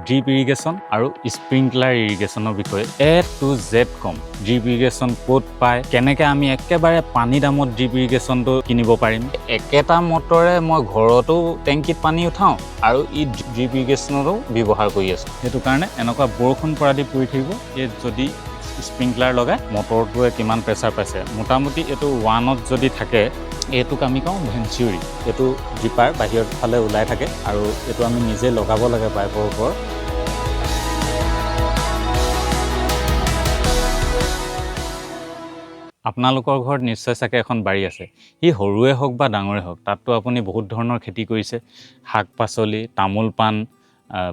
Drip irrigation আৰু sprinkler ইৰিগেশ্যনৰ বিষয়ে A to Z com. Drip irrigation ক'ত পায়, কেনেকৈ আমি একেবাৰে পানী দামত ড্ৰিপ ইৰিগেশ্যনটো কিনিব পাৰিম। একেটা মটৰে মই ঘৰতো টেংকিত পানী উঠাওঁ আৰু ড্ৰিপ ইৰিগেশ্যনতো ব্যৱহাৰ কৰি আছোঁ। সেইটো কাৰণে এনেকুৱা বৰষুণ পৰা দি পৰি থাকিব। এই যদি স্প্ৰিংকলাৰ লগাই মটৰটোৱে কিমান প্ৰেছাৰ পাইছে, মোটামুটি এইটো 1ত যদি থাকে, এইটোক আমি কওঁ ভেঞ্চিউৰি। এইটো জিপাৰ বাহিৰৰ ফালে ওলাই থাকে আৰু এইটো আমি নিজে লগাব লাগে পাইপৰ ওপৰত। আপোনালোকৰ ঘৰত নিশ্চয় চাগে এখন বাৰী আছে, সি সৰুৱে হওক বা ডাঙৰে হওক, তাততো আপুনি বহুত ধৰণৰ খেতি কৰিছে, শাক পাচলি, তামোল পাণ,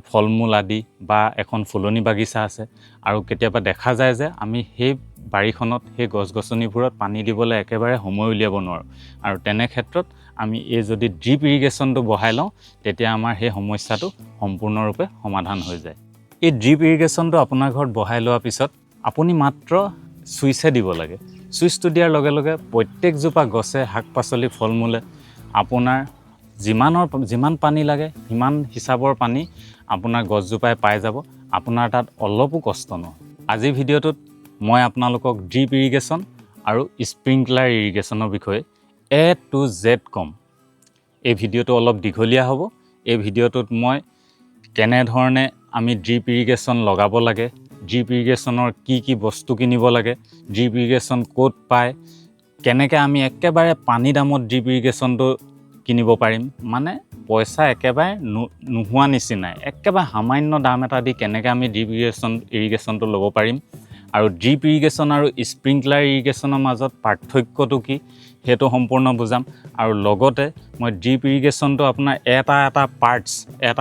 ফল মূল আদি, বা এখন ফুলনি বাগিচা আছে। আৰু কেতিয়াবা দেখা যায় যে আমি সেই বাৰীখনত সেই গছ গছনিবোৰত পানী দিবলৈ একেবাৰে সময় উলিয়াব নোৱাৰোঁ, আৰু তেনে ক্ষেত্ৰত আমি এই যদি ড্ৰিপ ইৰিগেশ্যনটো বহাই লওঁ, তেতিয়া আমাৰ সেই সমস্যাটো সম্পূৰ্ণৰূপে সমাধান হৈ যায়। এই ড্ৰিপ ইৰিগেশ্যনটো আপোনাৰ ঘৰত বহাই লোৱাৰ পিছত আপুনি মাত্ৰ ছুইচহে দিব লাগে। ছুইচটো দিয়াৰ লগে লগে প্ৰত্যেকজোপা গছে, শাক পাচলি, ফল মূলে আপোনাৰ যিমান পানী লাগে সিমান হিচাপৰ পানী আপোনাৰ গছজোপাই পাই যাব। আপোনাৰ তাত অলপো কষ্ট নহয়। আজিৰ ভিডিঅ'টোত মই আপোনালোকক ড্ৰিপ ইৰিগেশ্যন আৰু স্প্ৰিংকলাৰ ইৰিগেশ্যনৰ বিষয়ে A to Z কম। এই ভিডিঅ'টো অলপ দীঘলীয়া হ'ব। এই ভিডিঅ'টোত মই কেনেধৰণে আমি ড্ৰিপ ইৰিগেশ্যন লগাব লাগে, ড্ৰিপ ইৰিগেশ্যনৰ কি বস্তু কিনিব লাগে, ড্ৰিপ ইৰিগেশ্যন ক'ত পায়, কেনেকৈ আমি একেবাৰে পানী দামত ড্ৰিপ ইৰিগেশ্যনটো কিনিব পাৰিম, মানে পইচা একেবাৰে নোহোৱা নিচিনাই, একেবাৰে সামান্য দাম এটা দি কেনেকৈ আমি ড্ৰিপ ইৰিগেশ্যনটো ল'ব পাৰিম, আৰু ড্ৰিপ ইৰিগেশ্যন আৰু স্প্ৰিংকলাৰ ইৰিগেশ্যনৰ মাজত পাৰ্থক্যটো কি সেইটো সম্পূৰ্ণ বুজাম। আৰু লগতে মই ড্ৰিপ ইৰিগেশ্যনটো আপোনাৰ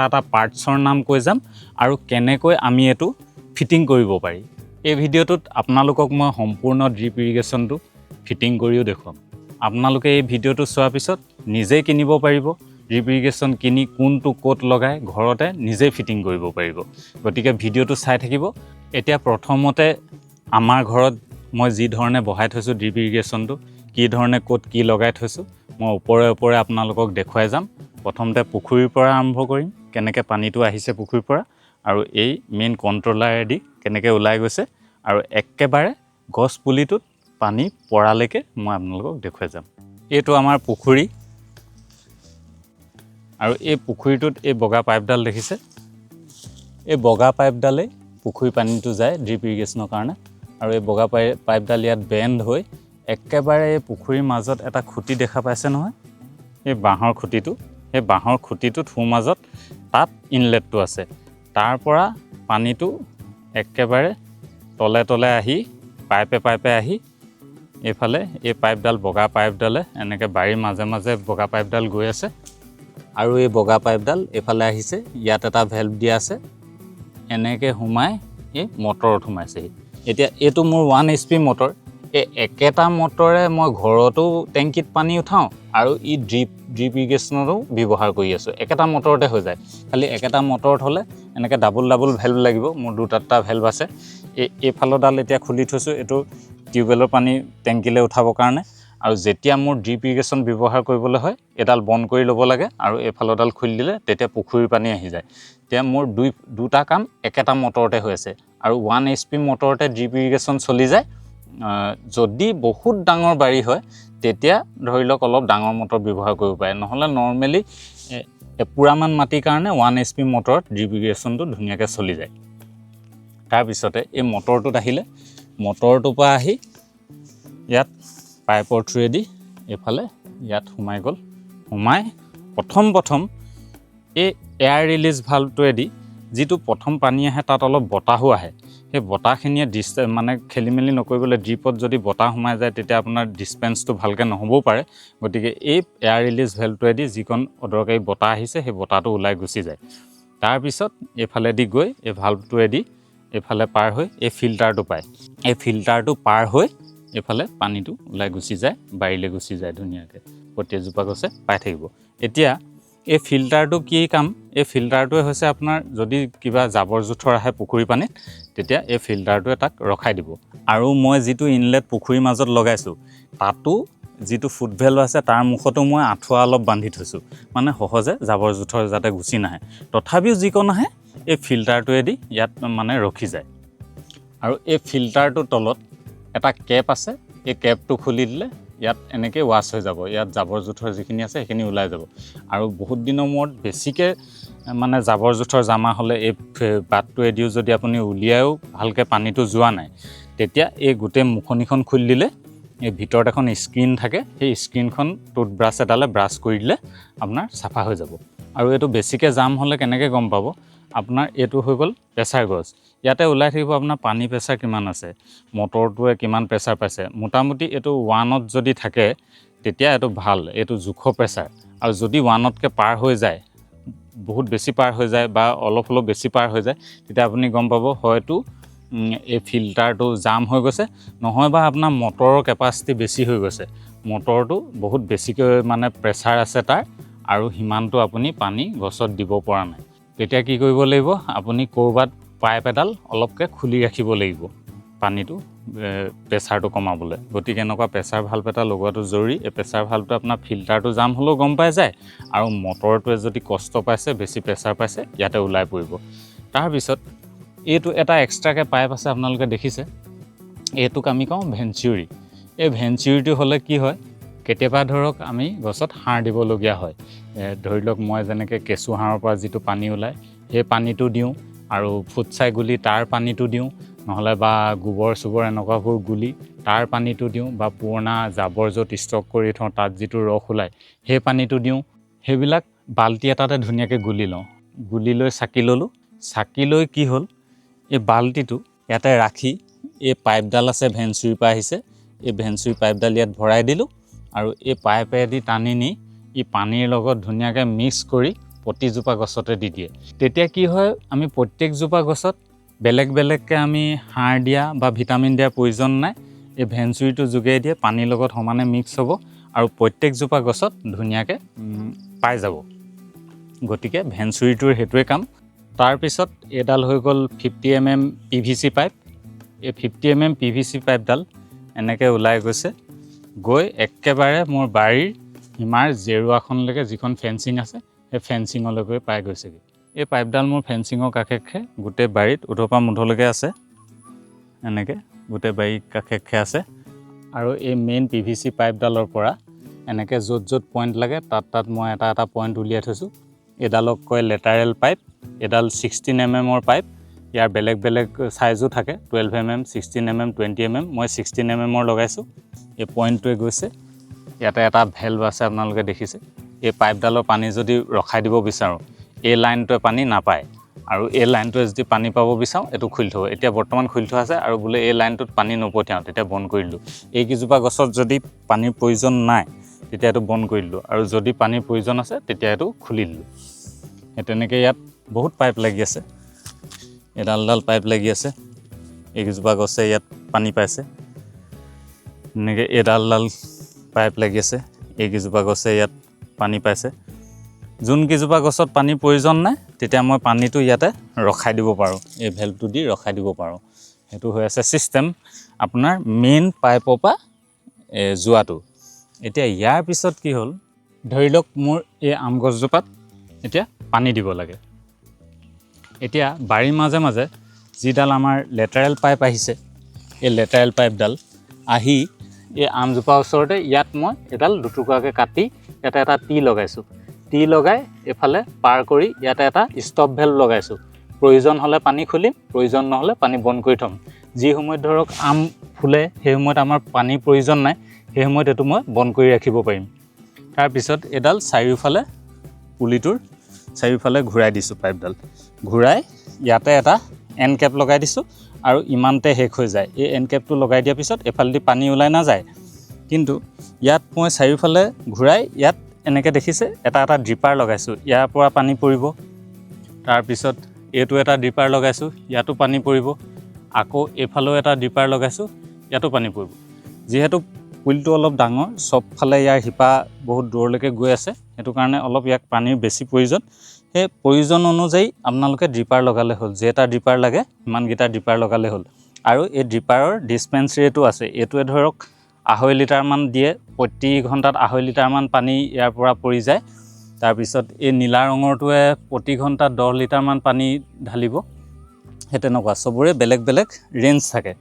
এটা পাৰ্টছৰ নাম কৈ যাম আৰু কেনেকৈ আমি এইটো ফিটিং কৰিব পাৰি। এই ভিডিঅ'টোত আপোনালোকক মই সম্পূৰ্ণ ড্ৰিপ ইৰিগেশ্যনটো ফিটিং কৰিও দেখুৱাম। আপোনালোকে এই ভিডিঅ'টো চোৱাৰ পিছত নিজেই কিনিব পাৰিব। ড্ৰিপ ইৰিগেশ্যন কিনি কোনটো ক'ত লগাই ঘৰতে নিজেই ফিটিং কৰিব পাৰিব। গতিকে ভিডিঅ'টো চাই থাকিব। এতিয়া প্ৰথমতে আমাৰ ঘৰত মই যি ধৰণে বহাই থৈছোঁ ড্ৰিপ ইৰিগেশ্যনটো, কি ধৰণে ক'ত কি লগাই থৈছোঁ, মই ওপৰে আপোনালোকক দেখুৱাই যাম। প্ৰথমতে পুখুৰীৰ পৰা আৰম্ভ কৰিম, কেনেকৈ পানীটো আহিছে পুখুৰীৰ পৰা, আৰু এই মেইন কণ্ট্ৰলাৰেদি কেনেকৈ ওলাই গৈছে, আৰু একেবাৰে গছ পুলিটোত পানী পৰালৈকে মই আপোনালোকক দেখুৱাই যাম। এইটো আমাৰ পুখুৰী, আৰু এই পুখুৰীটোত এই বগা পাইপডাল দেখিছে, এই বগা পাইপডালেই পুখুৰী পানীটো যায় ড্ৰিপ ইৰিগেশ্যনৰ কাৰণে। আৰু এই বগা পাইপডাল ইয়াত বেণ্ড হৈ একেবাৰে এই পুখুৰীৰ মাজত এটা খুঁটি দেখা পাইছে নহয়, এই বাঁহৰ খুঁটিটো, সেই বাঁহৰ খুঁটিটোত সোঁমাজত তাত ইনলেটটো আছে। তাৰ পৰা পানীটো একেবাৰে তলে আহি পাইপে আহি এইফালে এই পাইপডাল, বগা পাইপডালে এনেকৈ বাৰীৰ মাজে বগা পাইপডাল গৈ আছে, আৰু এই বগা পাইপডাল এইফালে আহিছে, ইয়াত এটা ভেল্ভ দিয়া আছে, এনেকৈ সোমাই এই মটৰত সোমাইছেহি। এতিয়া এইটো মোৰ 1 HP মটৰ। এই একেটা মটৰে মই ঘৰতো টেংকিত পানী উঠাওঁ আৰু ড্ৰিপ ইৰিগেশ্যনতো ব্যৱহাৰ কৰি আছোঁ। একেটা মটৰতে হৈ যায়, খালি একেটা মটৰত হ'লে এনেকৈ ডাবল ভেল্ভ লাগিব। মোৰ দুটা ভেল্ভ আছে। এইফালৰডাল এতিয়া খুলি থৈছোঁ, এইটো টিউবৱেলৰ পানী টেংকিলৈ উঠাবৰ কাৰণে। আৰু যেতিয়া মোৰ ড্ৰিপ ইৰিগেশ্যন ব্যৱহাৰ কৰিবলৈ হয়, এডাল বন্ধ কৰি ল'ব লাগে, আৰু এইফালৰডাল খুলি দিলে তেতিয়া পুখুৰীৰ পানী আহি যায়। এতিয়া মোৰ দুটা কাম একেটা মটৰতে হৈ আছে, আৰু 1 HP মটৰতে ড্ৰিপ ইৰিগেশ্যন চলি যায়। যদি বহুত ডাঙৰ বাৰী হয় তেতিয়া ধৰি লওক অলপ ডাঙৰ মটৰ ব্যৱহাৰ কৰিব পাৰে, নহ'লে নৰ্মেলি এপুৰামান মাটিৰ কাৰণে 1 HP মটৰত ড্ৰিপ ইৰিগেশ্যনটো ধুনীয়াকৈ চলি যায়। তাৰপিছতে এই মটৰটোত আহিলে, মটৰটোৰ পৰা আহি ইয়াত পাইপৰ থ্ৰুৱেদি এইফালে ইয়াত সোমাই গ'ল। সোমাই প্ৰথম এই এয়াৰ ৰিলিজ ভাল্ভটোৱেদি যিটো প্ৰথম পানী আহে তাত অলপ বতাহো আহে। সেই বতাহখিনিয়ে মানে খেলি মেলি নকৰিবলৈ, ড্ৰিপত যদি বতাহ সোমাই যায় তেতিয়া আপোনাৰ ডিছপেন্সটো ভালকৈ নহ'বও পাৰে। গতিকে এই এয়াৰ ৰিলিজ ভেল্ভটোৱেদি যিকণ অদৰকাৰী বতাহ আহিছে সেই বতাহটো ওলাই গুচি যায়। তাৰপিছত এইফালেদি গৈ এই ভাল্ভটোৱেদি এইফালে পাৰ হৈ এই ফিল্টাৰটো পায়। এই ফিল্টাৰটো পাৰ হৈ এইফালে পানীটো ওলাই গুচি যায়, বাৰীলৈ গুচি যায় ধুনীয়াকৈ, প্ৰত্যেকজোপা গছে পাই থাকিব। এতিয়া এই ফিল্টাৰটো কি কাম? এই ফিল্টাৰটোৱে হৈছে আপোনাৰ যদি কিবা জাবৰ জোঁথৰ আহে পুখুৰী পানীত, তেতিয়া এই ফিল্টাৰটোৱে তাক ৰখাই দিব। আৰু মই যিটো ইনলেট পুখুৰীৰ মাজত লগাইছোঁ, তাতো যিটো ফুট ভেল্ভ আছে তাৰ মুখতো মই আঁঠুৱা অলপ বান্ধি থৈছোঁ, মানে সহজে জাবৰ জোঁথৰ যাতে গুচি নাহে। তথাপিও যিকণ আহে এই ফিল্টাৰটোৱেদি ইয়াত মানে ৰখি যায় আৰু এই ফিল্টাৰটোৰ তলত এটা কেপ আছে এই কেপটো খুলি দিলে ইয়াত এনেকৈ ৱাছ হৈ যাব ইয়াত জাবৰ জোথৰ যিখিনি আছে সেইখিনি ওলাই যাব আৰু বহুত দিনৰ মূৰত বেছিকৈ মানে জাবৰ জোথৰ জমা হ'লে এই বাটটোৱেদিও যদি আপুনি উলিয়ায়ো ভালকৈ পানীটো যোৱা নাই তেতিয়া এই গোটেই মুখনিখন খুলি দিলে এই ভিতৰত এখন স্ক্ৰীন থাকে সেই স্ক্ৰীনখন টুথব্ৰাছ এডালে ব্ৰাছ কৰি দিলে আপোনাৰ চাফা হৈ যাব আৰু এইটো বেছিকৈ জাম হ'লে কেনেকৈ গম পাব আপোনাৰ এইটো হৈ গ'ল প্ৰেছাৰ গজ ইয়াতে ওলাই থাকিব আপোনাৰ পানী প্ৰেছাৰ কিমান আছে মটৰটোৱে কিমান প্ৰেছাৰ পাইছে মোটামুটি এইটো 1ত যদি থাকে তেতিয়া এইটো ভাল এইটো জোখৰ প্ৰেছাৰ আৰু যদি 1তকৈ পাৰ হৈ যায় বহুত বেছি পাৰ হৈ যায় বা অলপ বেছি পাৰ হৈ যায় তেতিয়া আপুনি গম পাব হয়তো এই ফিল্টাৰটো জাম হৈ গৈছে নহয় বা আপোনাৰ মটৰৰ কেপাচিটি বেছি হৈ গৈছে মটৰটো বহুত বেছিকৈ মানে প্ৰেছাৰ আছে তাৰ আৰু সিমানটো আপুনি পানী গছত দিব পৰা নাই তেতিয়া কি কৰিব লাগিব আপুনি ক'ৰবাত পাইপ এডাল অলপকৈ খুলি ৰাখিব লাগিব পানীটো প্ৰেছাৰটো কমাবলৈ গতিকে এনেকুৱা প্ৰেছাৰ ভাল্ভ এটা লগোৱাটো জৰুৰী এই প্ৰেছাৰ ভাল্ভটো আপোনাৰ ফিল্টাৰটো জাম হ'লেও গম পাই যায় আৰু মটৰটোৱে যদি কষ্ট পাইছে বেছি প্ৰেছাৰ পাইছে ইয়াতে ওলাই পৰিব তাৰপিছত এইটো এটা এক্সট্ৰাকৈ পাইপ আছে আপোনালোকে দেখিছে এইটোক আমি কওঁ ভেঞ্চিউৰি এই ভেঞ্চিউৰিটো হ'লে কি হয় কেতিয়াবা ধৰক আমি গছত সাৰ দিবলগীয়া হয় ধৰি লওক মই যেনেকৈ কেঁচু সাৰৰ পৰা যিটো পানী ওলায় সেই পানীটো দিওঁ আৰু ফুটছাই গুলি তাৰ পানীটো দিওঁ নহ'লে বা গোবৰ চোবৰ এনেকুৱাবোৰ গুলি তাৰ পানীটো দিওঁ বা পুৰণা জাবৰ য'ত ষ্টক কৰি থওঁ তাত যিটো ৰস ওলায় সেই পানীটো দিওঁ সেইবিলাক বাল্টি এটাতে ধুনীয়াকৈ গুলি লওঁ গুলি লৈ চাকি ল'লোঁ চাকি লৈ কি হ'ল এই বাল্টিটো ইয়াতে ৰাখি এই পাইপডাল আছে ভেঞ্চুৰিৰ পৰা আহিছে এই ভেঞ্চুৰি পাইপডাল ইয়াত ভৰাই দিলোঁ আৰু এই পাইপেদি টানি নি ই পানীৰ লগত ধুনীয়াকৈ মিক্স কৰি প্ৰতিজোপা গছতে দি দিয়ে তেতিয়া কি হয় আমি প্ৰত্যেকজোপা গছত বেলেগ বেলেগকৈ আমি সাৰ দিয়া বা ভিটামিন দিয়াৰ প্ৰয়োজন নাই এই ভেঞ্চুৰিটো যোগেদি দিয়ে পানীৰ লগত সমানে মিক্স হ'ব আৰু প্ৰত্যেকজোপা গছত ধুনীয়াকৈ পাই যাব গতিকে ভেঞ্চুৰিটোৰ সেইটোৱে কাম তাৰপিছত এইডাল হৈ গ'ল 50 mm PVC পাইপ এই 50 mm PVC পাইপডাল এনেকৈ ওলাই গৈছে গৈ একেবাৰে মোৰ বাৰীৰ সীমাৰ জেৰুৱাখনলৈকে যিখন ফেঞ্চিং আছে সেই ফেঞ্চিঙলৈকে পাই গৈছেগৈ এই পাইপডাল মোৰ ফেঞ্চিঙৰ কাষে গোটেই বাৰীত উধৰ পৰা মুধলৈকে আছে এনেকৈ গোটেই বাৰীৰ কাষে আছে আৰু এই মেইন PVC পাইপডালৰ পৰা এনেকৈ য'ত য'ত পইণ্ট লাগে তাত মই এটা পইণ্ট উলিয়াই থৈছোঁ এডালক কয় লেটাৰেল পাইপ এডাল 16 mm পাইপ ইয়াৰ বেলেগ বেলেগ চাইজো থাকে 12 mm 16 mm 20 mm মই 16 mm লগাইছোঁ এই পইণ্টটোৱে গৈছে ইয়াতে এটা ভেলভ আছে আপোনালোকে দেখিছে এই পাইপডালৰ পানী যদি ৰখাই দিব বিচাৰোঁ এই লাইনটোৱে পানী নাপায় আৰু এই লাইনটোৱে যদি পানী পাব বিচাৰোঁ এইটো খুলি থ'ব এতিয়া বৰ্তমান খুলি থোৱা আছে আৰু বোলে এই লাইনটোত পানী নপঠিয়াওঁ তেতিয়া বন্ধ কৰি দিলোঁ এইকেইজোপা গছত যদি পানীৰ প্ৰয়োজন নাই তেতিয়া এইটো বন্ধ কৰি দিলোঁ আৰু যদি পানীৰ প্ৰয়োজন আছে তেতিয়া এইটো খুলি দিলোঁ সেই তেনেকৈ ইয়াত বহুত পাইপ লাগি আছে এডাল পাইপ লাগি আছে এইকেইজোপা গছে ইয়াত পানী পাইছে এনেকৈ এডাল পাইপ লাগি আছে এইকেইজোপা গছে ইয়াত পানী পাইছে যোনকেইজোপা গছত পানীৰ প্ৰয়োজন নাই তেতিয়া মই পানীটো ইয়াতে ৰখাই দিব পাৰোঁ এই ভেলভটো দি ৰখাই দিব পাৰোঁ সেইটো হৈ আছে ছিষ্টেম আপোনাৰ মেইন পাইপৰ পৰা যোৱাটো এতিয়া ইয়াৰ পিছত কি হ'ল ধৰি লওক মোৰ এই আম গছজোপাত এতিয়া পানী দিব লাগে এতিয়া বাৰীৰ মাজে মাজে যিডাল আমাৰ লেটাৰেল পাইপ আহিছে এই লেটাৰেল পাইপডাল আহি এই আমজোপাৰ ওচৰতে ইয়াত মই এডাল দুটুকুৰাকৈ কাটি ইয়াতে এটা টি লগাইছোঁ টি লগাই এইফালে পাৰ কৰি ইয়াতে এটা ষ্টপ ভেলভ লগাইছোঁ প্ৰয়োজন হ'লে পানী খুলিম প্ৰয়োজন নহ'লে পানী বন্ধ কৰি থ'ম যি সময়ত ধৰক আম ফুলে সেই সময়ত আমাৰ পানীৰ প্ৰয়োজন নাই সেই সময়ত এইটো মই বন্ধ কৰি ৰাখিব পাৰিম তাৰপিছত এডাল চাৰিওফালে পুলিটোৰ চাৰিওফালে ঘূৰাই দিছোঁ পাইপডাল ঘূৰাই ইয়াতে এটা এন কেপ লগাই দিছোঁ আৰু ইমানতে শেষ হৈ যায় এই এন কেপটো লগাই দিয়াৰ পিছত এফালেদি পানী ওলাই নাযায় কিন্তু ইয়াত মই চাৰিওফালে ঘূৰাই ইয়াত এনেকৈ দেখিছে এটা ড্ৰিপাৰ লগাইছোঁ ইয়াৰ পৰা পানী পৰিব তাৰপিছত এইটো এটা ড্ৰিপাৰ লগাইছোঁ ইয়াতো পানী পৰিব আকৌ এইফালেও এটা ড্ৰিপাৰ লগাইছোঁ ইয়াতো পানী পৰিব যিহেতু পুলিটো অলপ ডাঙৰ চবফালে ইয়াৰ শিপা বহুত দূৰলৈকে গৈ আছে সেইটো কাৰণে অলপ ইয়াক পানীৰ বেছি প্ৰয়োজন সেই প্ৰয়োজন অনুযায়ী আপোনালোকে ড্ৰিপাৰ লগালে হ'ল যেটা ড্ৰিপাৰ লাগে সিমানকেইটা ড্ৰিপাৰ লগালে হ'ল আৰু এই ড্ৰিপাৰৰ ডিছপেঞ্চেৰীটো আছে এইটোৱে ধৰক 2.5 লিটাৰমান দিয়ে প্ৰতি ঘণ্টাত 2.5 লিটাৰমান পানী ইয়াৰ পৰা পৰি যায় তাৰপিছত এই নীলা ৰঙৰটোৱে প্ৰতি ঘণ্টাত 10 লিটাৰমান পানী ঢালিব। সেই তেনেকুৱা চবৰে বেলেগ বেলেগ ৰেঞ্জ থাকে।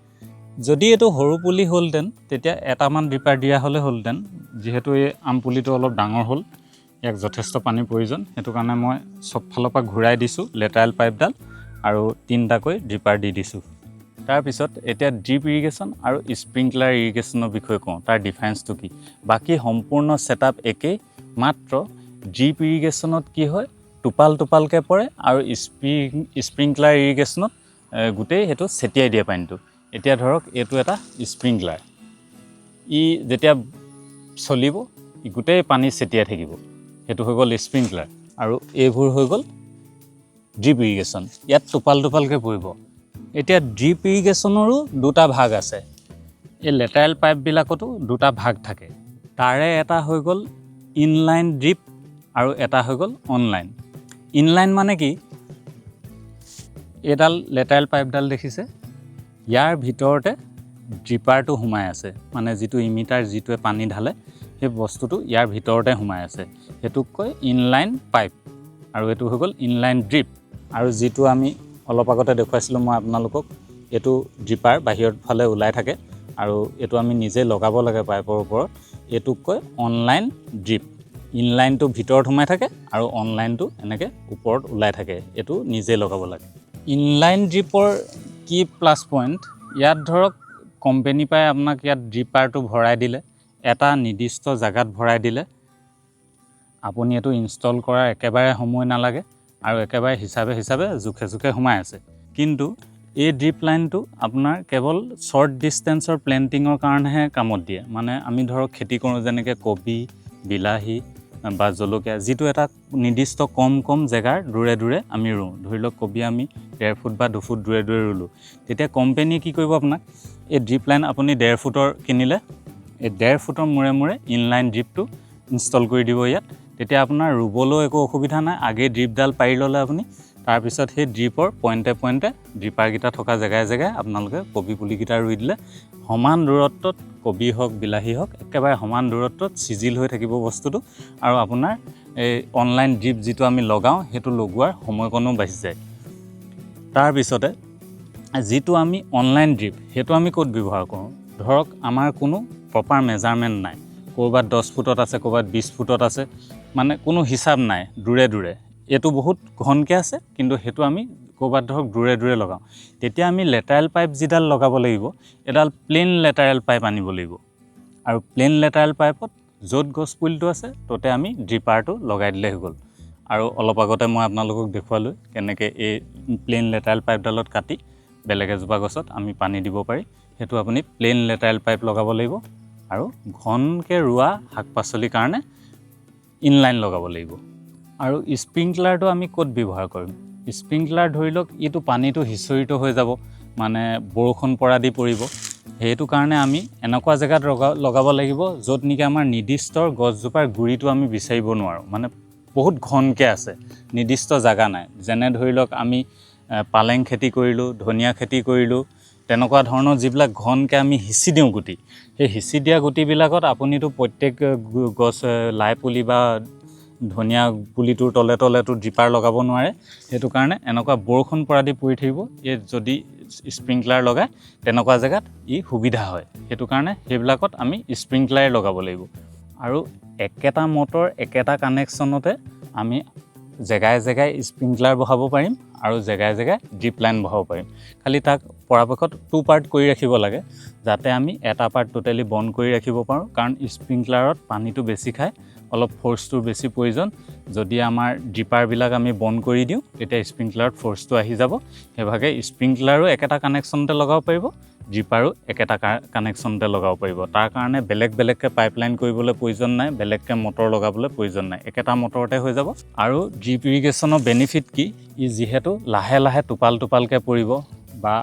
যদি এইটো সৰু পুলি হ'লহেঁতেন তেতিয়া এটামান ড্ৰিপাৰ দিয়া হ'লে হ'লহেঁতেন। যিহেতু এই আম পুলিটো অলপ ডাঙৰ হ'ল, ইয়াক যথেষ্ট পানীৰ প্ৰয়োজন, সেইটো কাৰণে মই চব ফালৰ পৰা ঘূৰাই দিছোঁ লেটাৰেল পাইপডাল আৰু 3টাকৈ ড্ৰিপাৰ দি দিছোঁ। তাৰপিছত এতিয়া ড্ৰিপ ইৰিগেশ্যন আৰু স্প্ৰিংকলাৰ ইৰিগেশ্যনৰ বিষয়ে কওঁ, তাৰ ডিফাৰেঞ্চটো কি। বাকী সম্পূৰ্ণ ছেটআপ একেই, মাত্ৰ ড্ৰিপ ইৰিগেশ্যনত কি হয় টোপাল টোপালকৈ পৰে আৰু স্প্ৰিংকলাৰ ইৰিগেশ্যনত গোটেই সেইটো ছটিয়াই দিয়ে পানীটো। এতিয়া ধৰক এইটো এটা স্প্ৰিংকলাৰ, ই যেতিয়া চলিব গোটেই পানী ছটিয়াই থাকিব, সেইটো হৈ গ'ল স্প্ৰিংকলাৰ। আৰু এইবোৰ হৈ গ'ল ড্ৰিপ ইৰিগেশ্যন, ইয়াত টোপাল টোপালকৈ পৰিব। এতিয়া ড্ৰিপ ইৰিগেশ্যনৰো 2টা ভাগ আছে, এই লেটাৰেল পাইপবিলাকতো 2টা ভাগ থাকে। তাৰে এটা হৈ গ'ল ইনলাইন ড্ৰিপ আৰু এটা হৈ গ'ল অনলাইন। ইনলাইন মানে কি, এইডাল লেটাৰেল পাইপডাল দেখিছে, ইয়াৰ ভিতৰতে ড্ৰিপাৰটো সোমাই আছে, মানে যিটো ইমিটাৰ যিটোৱে পানী ঢালে সেই বস্তুটো ইয়াৰ ভিতৰতে সোমাই আছে, সেইটোক কয় ইনলাইন পাইপ। আৰু এইটো হৈ গ'ল ইনলাইন ড্ৰিপ। আৰু যিটো আমি অলপ আগতে দেখুৱাইছিলোঁ মই আপোনালোকক, এইটো ড্ৰিপাৰ বাহিৰৰ ফালে ওলাই থাকে আৰু এইটো আমি নিজে লগাব লাগে পাইপৰ ওপৰত, এইটোক কয় অনলাইন ড্ৰিপ। ইনলাইনটো ভিতৰত সোমাই থাকে আৰু অনলাইনটো এনেকৈ ওপৰত ওলাই থাকে, এইটো নিজে লগাব লাগে। ইনলাইন ড্ৰিপৰ কি প্লাছ পইণ্ট, ইয়াত ধৰক কোম্পেনীৰ পৰাই আপোনাক ইয়াত ড্ৰিপাৰটো ভৰাই দিলে, এটা নিৰ্দিষ্ট জেগাত ভৰাই দিলে, আপুনি এইটো ইনষ্টল কৰাৰ একেবাৰে সময় নালাগে আৰু একেবাৰে হিচাপে জোখে জোখে সোমাই আছে। কিন্তু এই ড্ৰিপ লাইনটো আপোনাৰ কেৱল শ্বৰ্ট ডিষ্টেঞ্চৰ প্লেণ্টিঙৰ কাৰণেহে কামত দিয়ে। মানে আমি ধৰক খেতি কৰোঁ যেনেকৈ কবি, বিলাহী বা জলকীয়া, যিটো এটা নিৰ্দিষ্ট কম জেগাৰ দূৰে দূৰে আমি ৰুওঁ। ধৰি লওক কবি আমি 1.5 ফুট বা 2 ফুট দূৰে দূৰে ৰুলোঁ, তেতিয়া কোম্পেনীয়ে কি কৰিব আপোনাক, এই ড্ৰিপ লাইন আপুনি 1.5 ফুটৰ কিনিলে, এই 1.5 ফুটৰ মূৰে মূৰে ইনলাইন ড্ৰিপটো ইনষ্টল কৰি দিব ইয়াত। তেতিয়া আপোনাৰ ৰুবলৈও একো অসুবিধা নাই, আগেই ড্ৰিপডাল পাৰি ল'লে আপুনি, তাৰপিছত সেই ড্ৰিপৰ পইণ্টে ড্ৰিপাৰকেইটা থকা জেগাই জেগাই আপোনালোকে কবি পুলিকেইটা ৰুই দিলে, সমান দূৰত্বত কবি হওক বিলাহী হওক একেবাৰে সমান দূৰত্বত চিজিল হৈ থাকিব বস্তুটো। আৰু আপোনাৰ এই অনলাইন ড্ৰিপ যিটো আমি লগাওঁ সেইটো লগোৱাৰ সময়কণো বাচি যায়। তাৰপিছতে যিটো আমি অনলাইন ড্ৰিপ সেইটো আমি ক'ত ব্যৱহাৰ কৰোঁ, ধৰক আমাৰ কোনো প্ৰপাৰ মেজাৰমেণ্ট নাই, ক'ৰবাত 10 ফুটত আছে, ক'ৰবাত 20 ফুটত আছে, মানে কোনো হিচাপ নাই, দূৰে দূৰে এইটো বহুত ঘনকৈ আছে, কিন্তু সেইটো আমি ক'ৰবাত ধৰক দূৰে দূৰে লগাওঁ। তেতিয়া আমি লেটাৰেল পাইপ যিডাল লগাব লাগিব, এডাল প্লেইন লেটাৰেল পাইপ আনিব লাগিব। আৰু প্লেইন লেটাৰেল পাইপত য'ত গছ পুলিটো আছে ত'তে আমি ড্ৰিপাৰটো লগাই দিলে হৈ গ'ল। আৰু অলপ আগতে মই আপোনালোকক দেখুৱালোঁ কেনেকৈ এই প্লেইন লেটাৰেল পাইপডালত কাটি বেলেগ এজোপা গছত আমি পানী দিব পাৰি। সেইটো আপুনি প্লেইন লেটাৰেল পাইপ লগাব লাগিব। আৰু ঘনকৈ ৰোৱা শাক পাচলিৰ কাৰণে ইনলাইন লগাব লাগিব। আৰু স্প্ৰিংকলাৰটো আমি ক'ত ব্যৱহাৰ কৰিম, স্প্ৰিংকলাৰ ধৰি লওক এইটো পানীটো সিঁচৰিত হৈ যাব, মানে বৰষুণ পৰা দি পৰিব, সেইটো কাৰণে আমি এনেকুৱা জেগাত লগাব লাগিব য'ত নেকি আমাৰ নিৰ্দিষ্ট গছজোপাৰ গুৰিটো আমি বিচাৰিব নোৱাৰোঁ, মানে বহুত ঘনকৈ আছে, নিৰ্দিষ্ট জেগা নাই। যেনে ধৰি লওক আমি পালেং খেতি কৰিলোঁ, ধনিয়া খেতি কৰিলোঁ, তেনেকুৱা ধৰণৰ যিবিলাক ঘনকৈ আমি সিঁচি দিওঁ গুটি, সেই সিঁচি দিয়া গুটিবিলাকত আপুনিতো প্ৰত্যেক গছ লাই পুলি বা ধনিয়া পুলিটোৰ তলে তলেতো ড্ৰিপাৰ লগাব নোৱাৰে। সেইটো কাৰণে এনেকুৱা বৰষুণ পৰা দি পৰি থাকিব, এই যদি স্প্ৰিংকলাৰ লগায় তেনেকুৱা জেগাত ই সুবিধা হয়। সেইটো কাৰণে সেইবিলাকত আমি স্প্ৰিংকলাৰ লগাব লাগিব। আৰু একেটা মটৰ একেটা কানেকশ্যনতে আমি জেগাই জেগাই স্প্ৰিংকলাৰ বহাব পাৰিম আৰু জেগাই জেগাই ড্ৰিপ লাইন বহাব পাৰিম। খালি তাক পৰাপক্ষত 2 পাৰ্ট কৰি ৰাখিব লাগে, যাতে আমি এটা পাৰ্ট টোটেলি বন্ধ কৰি ৰাখিব পাৰোঁ। কাৰণ স্প্ৰিংকলাৰত পানীটো বেছি খায়, অলপ ফ'ৰ্চটোৰ বেছি প্ৰয়োজন। যদি আমাৰ ড্ৰিপাৰবিলাক আমি বন্ধ কৰি দিওঁ তেতিয়া স্প্ৰিংকলাৰত ফ'ৰ্চটো আহি যাব। সেইভাগে স্প্ৰিংকলাৰো একেটা কানেকশ্যনতে লগাব পাৰিব, ড্ৰিপাৰো একেটা কানেকশ্যনতে লগাব পাৰিব। তাৰ কাৰণে বেলেগ বেলেগকৈ পাইপলাইন কৰিবলৈ প্ৰয়োজন নাই, বেলেগকৈ মটৰ লগাবলৈ প্ৰয়োজন নাই, একেটা মটৰতে হৈ যাব। আৰু ড্ৰিপ ইৰিগেশ্যনৰ বেনিফিট কি, ই যিহেতু লাহে লাহে টোপাল টোপালকৈ পৰিব বা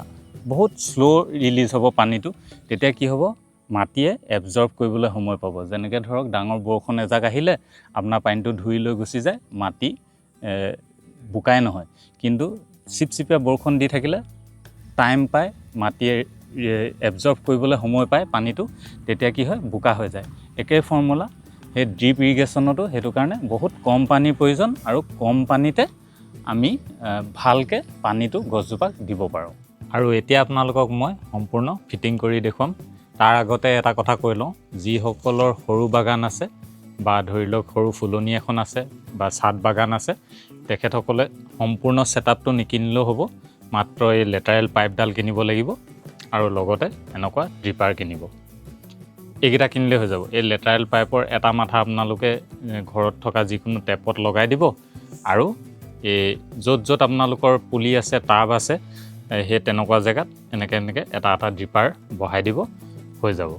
বহুত শ্ল' ৰিলিজ হ'ব পানীটো, তেতিয়া কি হ'ব, মাটিয়ে এবজৰ্ব কৰিবলৈ সময় পাব। যেনেকৈ ধৰক ডাঙৰ বৰষুণ এজাক আহিলে আপোনাৰ পানীটো ধুই লৈ গুচি যায়, মাটি বোকাই নহয়। কিন্তু চিপচিপীয়া বৰষুণ দি থাকিলে টাইম পায়, মাটিয়ে এবজৰ্ব কৰিবলৈ সময় পায় পানীটো, তেতিয়া কি হয়, বোকা হৈ যায়। একেই ফৰ্মুলা, সেই ড্ৰিপ ইৰিগেশ্যনতো সেইটো কাৰণে বহুত কম পানীৰ প্ৰয়োজন আৰু কম পানীতে আমি ভালকৈ পানীটো গছজোপাক দিব পাৰোঁ। আৰু এতিয়া আপোনালোকক মই সম্পূৰ্ণ ফিটিং কৰি দেখুৱাম। তাৰ আগতে এটা কথা কৈ লওঁ, যিসকলৰ সৰু বাগান আছে বা ধৰি লওক সৰু ফুলনি এখন আছে বা ছাদ বাগান আছে, তেখেতসকলে সম্পূৰ্ণ ছেটআপটো নিকিনিলেও হ'ব, মাত্ৰ এই লেটাৰেল পাইপডাল কিনিব লাগিব আৰু লগতে এনেকুৱা ড্ৰিপাৰ কিনিব। এইকেইটা কিনিলে হৈ যাব। এই লেটাৰেল পাইপৰ এটা মাথা আপোনালোকে ঘৰত থকা যিকোনো টেপত লগাই দিব আৰু এই য'ত য'ত আপোনালোকৰ পুলি আছে, টাব আছে, সেই তেনেকুৱা জেগাত এনেকৈ এটা ড্ৰিপাৰ বহাই দিব, হৈ যাব।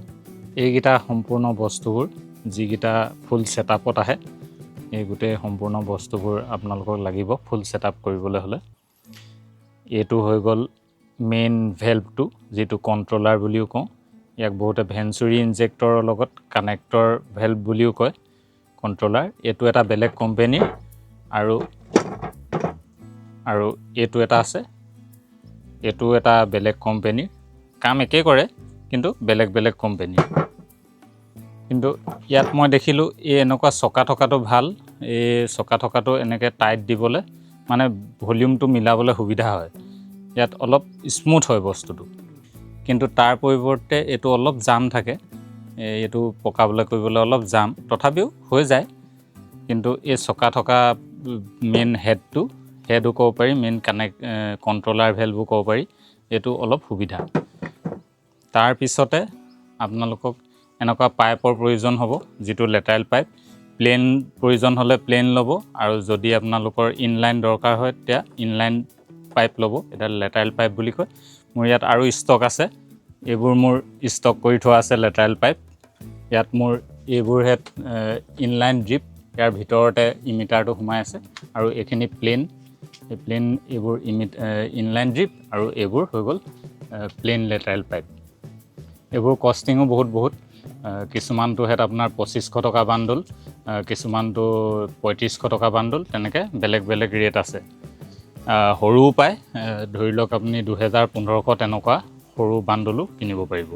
এইকেইটা সম্পূৰ্ণ বস্তুবোৰ যিকেইটা ফুল ছেটআপত আহে, এই গোটেই সম্পূৰ্ণ বস্তুবোৰ আপোনালোকক লাগিব ফুল ছেটআপ কৰিবলৈ হ'লে। এইটো হৈ গ'ল মেইন ভেলভটো, যিটো কণ্ট্ৰলাৰ বুলিও কওঁ। ইয়াক বহুতে ভেঞ্চুৰী ইনজেক্টৰৰ লগত কানেক্টৰ ভেলভ বুলিও কয়, কণ্ট্ৰলাৰ। এইটো এটা বেলেগ কোম্পেনীৰ আৰু এইটো এটা আছে, এইটো এটা বেলেগ কোম্পেনীৰ। কাম একেই কৰে কিন্তু বেলেগ বেলেগ কোম্পেনীৰ। কিন্তু ইয়াত মই দেখিলোঁ এই এনেকুৱা চকা থকাটো ভাল। এই চকা থকাটো এনেকৈ টাইট দিবলৈ মানে ভলিউমটো মিলাবলৈ সুবিধা হয়। ইয়াত অলপ স্মুথ হয় বস্তুটো। কিন্তু তাৰ পৰিৱৰ্তে এইটো অলপ জাম থাকে, এইটো পকাবলৈ কৰিবলৈ অলপ জাম, তথাপিও হৈ যায়। কিন্তু এই চকা থকা মেইন হেডো ক'ব পাৰি, মেইন কণ্ট্ৰলাৰ ভেলভো ক'ব পাৰি, এইটো অলপ সুবিধা। তাৰপিছতে আপোনালোকক এনেকুৱা পাইপৰ প্ৰয়োজন হ'ব, যিটো লেটাৰেল পাইপ। প্লেন প্ৰয়োজন হ'লে প্লেন ল'ব, আৰু যদি আপোনালোকৰ ইনলাইন দৰকাৰ হয় তেতিয়া ইনলাইন পাইপ ল'ব। এটা লেটাৰেল পাইপ বুলি কয়। মোৰ ইয়াত আৰু ষ্টক আছে, এইবোৰ মোৰ ষ্টক কৰি থোৱা আছে লেটাৰেল পাইপ। ইয়াত মোৰ এইবোৰ ইনলাইন ড্ৰিপ, ইয়াৰ ভিতৰতে ইমিটাৰটো সোমাই আছে, আৰু এইখিনি প্লেন। এই প্লেন এইবোৰ ইনলাইন ড্ৰিপ, আৰু এইবোৰ হৈ গ'ল প্লেন লেটাৰেল পাইপ। এইবোৰ কষ্টিঙো বহুত। কিছুমানটো আপোনাৰ 2500 টকা বাণ্ডল, কিছুমানটো 3500 টকা বাণ্ডল, তেনেকৈ বেলেগ বেলেগ ৰেট আছে। সৰুও পায়, ধৰি লওক আপুনি 2000-1500 তেনেকুৱা সৰু বাণ্ডলো কিনিব পাৰিব।